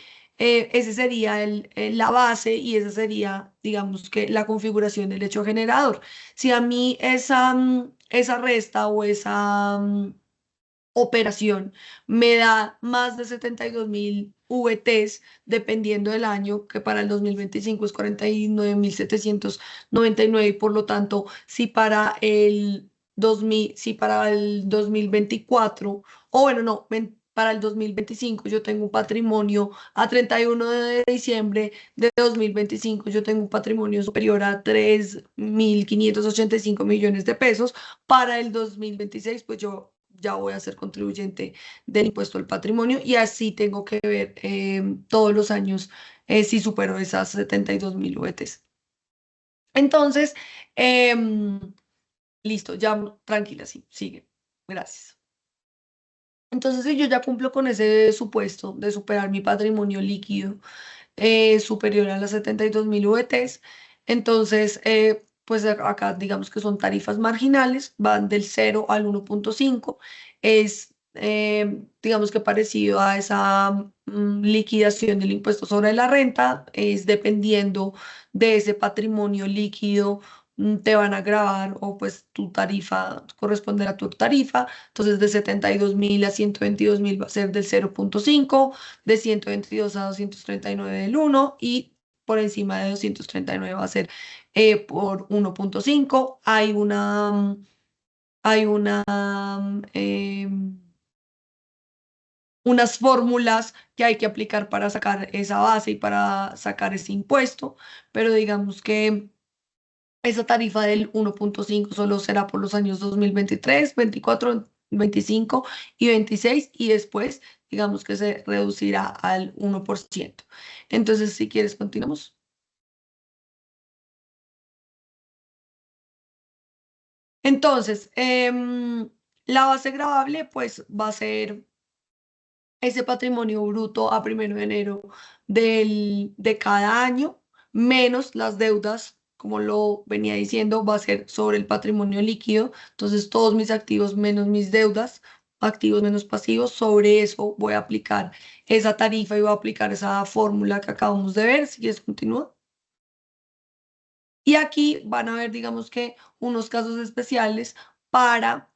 sería la base y esa sería, digamos que la configuración del hecho generador. Si a mí esa resta o esa operación me da más de 72.000 VTs, dependiendo del año, que para el 2025 es 49.799, y por lo tanto, si para el 2024, o bueno, no, para el 2025 yo tengo un patrimonio a 31 de diciembre de 2025, yo tengo un patrimonio superior a 3.585 millones de pesos. Para el 2026, pues yo ya voy a ser contribuyente del impuesto al patrimonio y así tengo que ver todos los años si supero esas 72.000 UETs. Entonces, listo, ya tranquila, sí, sigue. Gracias. Entonces, si yo ya cumplo con ese supuesto de superar mi patrimonio líquido superior a las 72.000 UETs, entonces, pues acá digamos que son tarifas marginales, van del 0 al 1.5, es digamos que parecido a esa liquidación del impuesto sobre la renta, es dependiendo de ese patrimonio líquido te van a grabar o pues tu tarifa corresponderá a tu tarifa. Entonces de 72.000 a 122.000 va a ser del 0.5, de 122 a 239 del 1 y por encima de 239 va a ser por 1.5. Unas fórmulas que hay que aplicar para sacar esa base y para sacar ese impuesto, pero digamos que esa tarifa del 1.5 solo será por los años 2023, 24, 25 y 26 y después digamos que se reducirá al 1%. Entonces, si quieres, continuamos. Entonces, la base gravable pues va a ser ese patrimonio bruto a 1 de enero de cada año, menos las deudas, como lo venía diciendo, va a ser sobre el patrimonio líquido. Entonces, todos mis activos menos mis deudas, activos menos pasivos, sobre eso voy a aplicar esa tarifa y voy a aplicar esa fórmula que acabamos de ver. Si quieres, continúa. Y aquí van a ver, digamos que, unos casos especiales para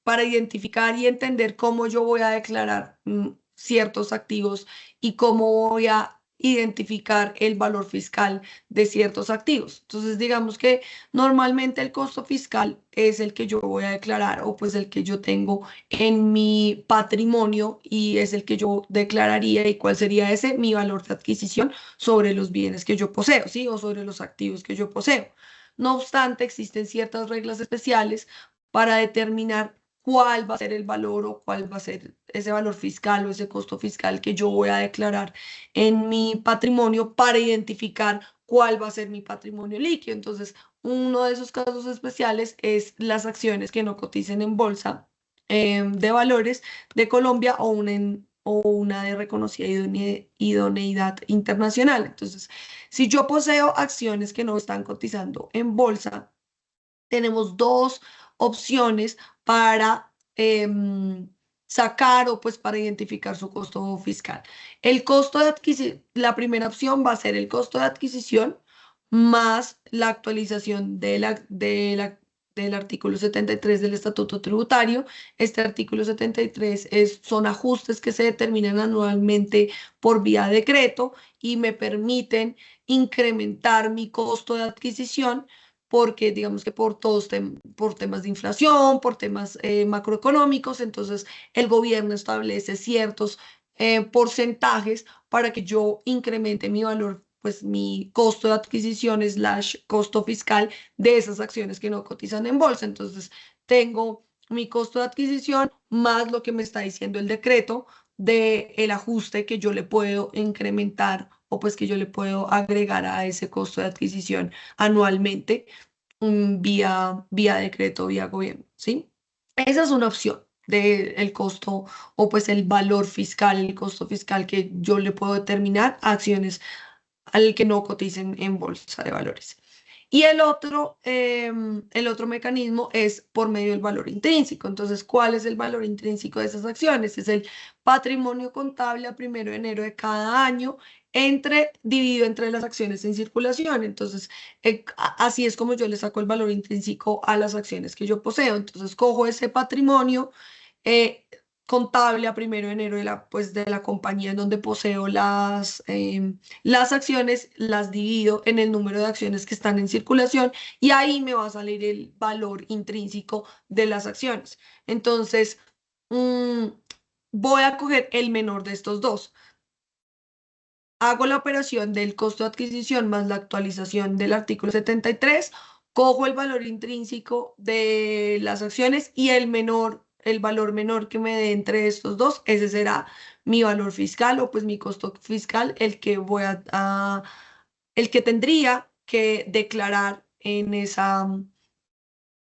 para identificar y entender cómo yo voy a declarar ciertos activos y cómo voy a identificar el valor fiscal de ciertos activos. Entonces, digamos que normalmente el costo fiscal es el que yo voy a declarar o pues el que yo tengo en mi patrimonio y es el que yo declararía. ¿Y cuál sería ese? Mi valor de adquisición sobre los bienes que yo poseo, ¿sí? O sobre los activos que yo poseo. No obstante, existen ciertas reglas especiales para determinar cuál va a ser el valor o cuál va a ser ese valor fiscal o ese costo fiscal que yo voy a declarar en mi patrimonio para identificar cuál va a ser mi patrimonio líquido. Entonces, uno de esos casos especiales es las acciones que no coticen en bolsa de valores de Colombia o una de reconocida idoneidad internacional. Entonces, si yo poseo acciones que no están cotizando en bolsa, tenemos dos opciones para sacar o pues para identificar su costo fiscal. El costo de adquisición, la primera opción va a ser el costo de adquisición más la actualización del artículo 73 del Estatuto Tributario. Este artículo 73 son ajustes que se determinan anualmente por vía de decreto y me permiten incrementar mi costo de adquisición porque digamos que por por temas de inflación, por temas macroeconómicos, entonces el gobierno establece ciertos porcentajes para que yo incremente mi valor, pues mi costo de adquisición / costo fiscal de esas acciones que no cotizan en bolsa. Entonces tengo mi costo de adquisición más lo que me está diciendo el decreto del ajuste que yo le puedo incrementar o pues que yo le puedo agregar a ese costo de adquisición anualmente vía decreto, vía gobierno, ¿sí? Esa es una opción del costo o pues el valor fiscal, el costo fiscal que yo le puedo determinar a acciones al que no coticen en bolsa de valores. Y el otro mecanismo es por medio del valor intrínseco. Entonces, ¿cuál es el valor intrínseco de esas acciones? Es el patrimonio contable a 1 de enero de cada año dividido entre las acciones en circulación. Entonces, así es como yo le saco el valor intrínseco a las acciones que yo poseo. Entonces, cojo ese patrimonio contable a 1 de enero de la compañía en donde poseo las acciones, las divido en el número de acciones que están en circulación y ahí me va a salir el valor intrínseco de las acciones. Entonces, voy a coger el menor de estos dos. Hago la operación del costo de adquisición más la actualización del artículo 73, cojo el valor intrínseco de las acciones y el valor menor que me dé entre estos dos, ese será mi valor fiscal o pues mi costo fiscal, el que tendría que declarar en esa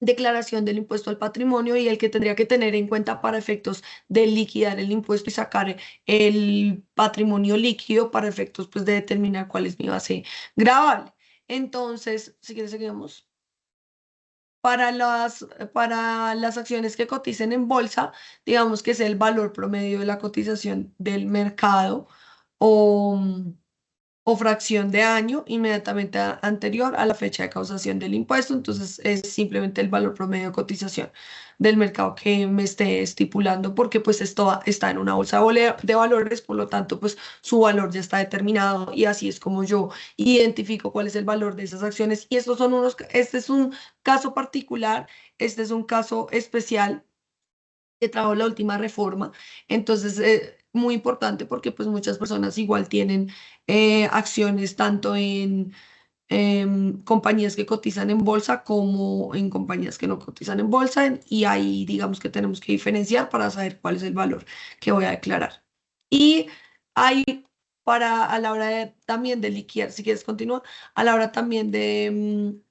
declaración del impuesto al patrimonio y el que tendría que tener en cuenta para efectos de liquidar el impuesto y sacar el patrimonio líquido para efectos pues de determinar cuál es mi base gravable. Entonces, si quieres seguimos. Para las acciones que coticen en bolsa, digamos que es el valor promedio de la cotización del mercado o o fracción de año inmediatamente anterior a la fecha de causación del impuesto. Entonces es simplemente el valor promedio de cotización del mercado que me esté estipulando, porque pues esto está en una bolsa de valores, por lo tanto pues su valor ya está determinado y así es como yo identifico cuál es el valor de esas acciones. Y este es un caso particular, este es un caso especial que trajo la última reforma. Entonces, muy importante porque pues muchas personas igual tienen acciones tanto en compañías que cotizan en bolsa como en compañías que no cotizan en bolsa y ahí digamos que tenemos que diferenciar para saber cuál es el valor que voy a declarar. Y hay a la hora también de liquidar, si quieres continúa, a la hora también de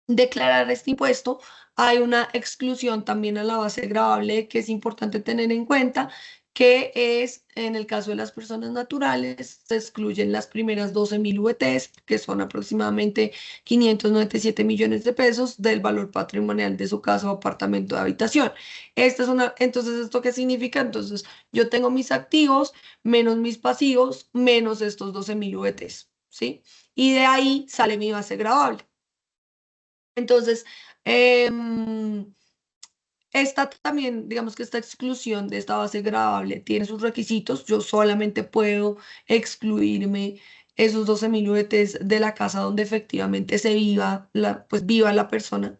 declarar este impuesto, hay una exclusión también a la base gravable que es importante tener en cuenta, que es en el caso de las personas naturales, se excluyen las primeras 12.000 VTs, que son aproximadamente 597 millones de pesos del valor patrimonial de su casa o apartamento de habitación. Entonces, ¿esto qué significa? Entonces, yo tengo mis activos menos mis pasivos menos estos 12.000 VTs, ¿sí? Y de ahí sale mi base gravable. Entonces, esta también, digamos que esta exclusión de esta base gravable tiene sus requisitos. Yo solamente puedo excluirme esos 12.000 VTs de la casa donde efectivamente pues viva la persona.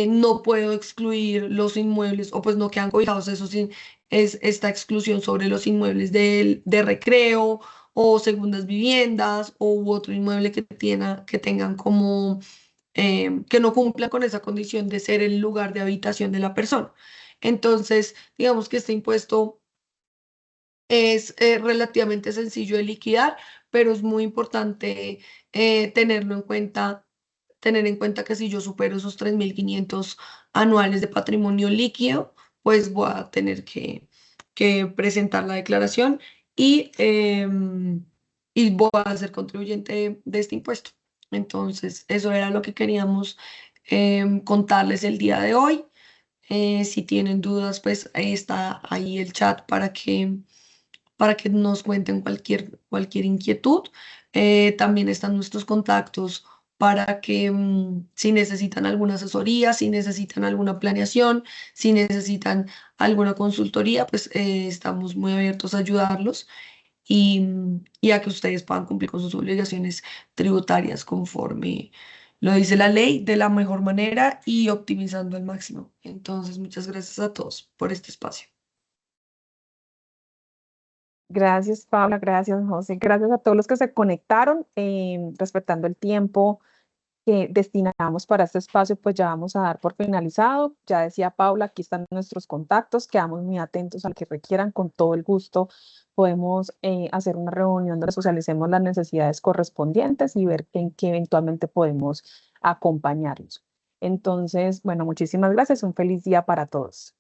No puedo excluir los inmuebles o pues no quedan cobijados es esta exclusión sobre los inmuebles de recreo o segundas viviendas u otro inmueble que tengan como que no cumpla con esa condición de ser el lugar de habitación de la persona. Entonces, digamos que este impuesto es relativamente sencillo de liquidar, pero es muy importante tener en cuenta que si yo supero esos 3.500 anuales de patrimonio líquido, pues voy a tener que presentar la declaración y voy a ser contribuyente de este impuesto. Entonces, eso era lo que queríamos contarles el día de hoy. Si tienen dudas, pues ahí está ahí el chat para que nos cuenten cualquier inquietud. También están nuestros contactos para que si necesitan alguna asesoría, si necesitan alguna planeación, si necesitan alguna consultoría, pues estamos muy abiertos a ayudarlos y a que ustedes puedan cumplir con sus obligaciones tributarias conforme lo dice la ley de la mejor manera y optimizando al máximo. Entonces, muchas gracias a todos por este espacio. Gracias, Paula, gracias, José. Gracias a todos los que se conectaron, respetando el tiempo que destinamos para este espacio, pues ya vamos a dar por finalizado. Ya decía Paula, aquí están nuestros contactos, quedamos muy atentos al que requieran, con todo el gusto podemos hacer una reunión donde socialicemos las necesidades correspondientes y ver en qué eventualmente podemos acompañarlos. Entonces, bueno, muchísimas gracias, un feliz día para todos.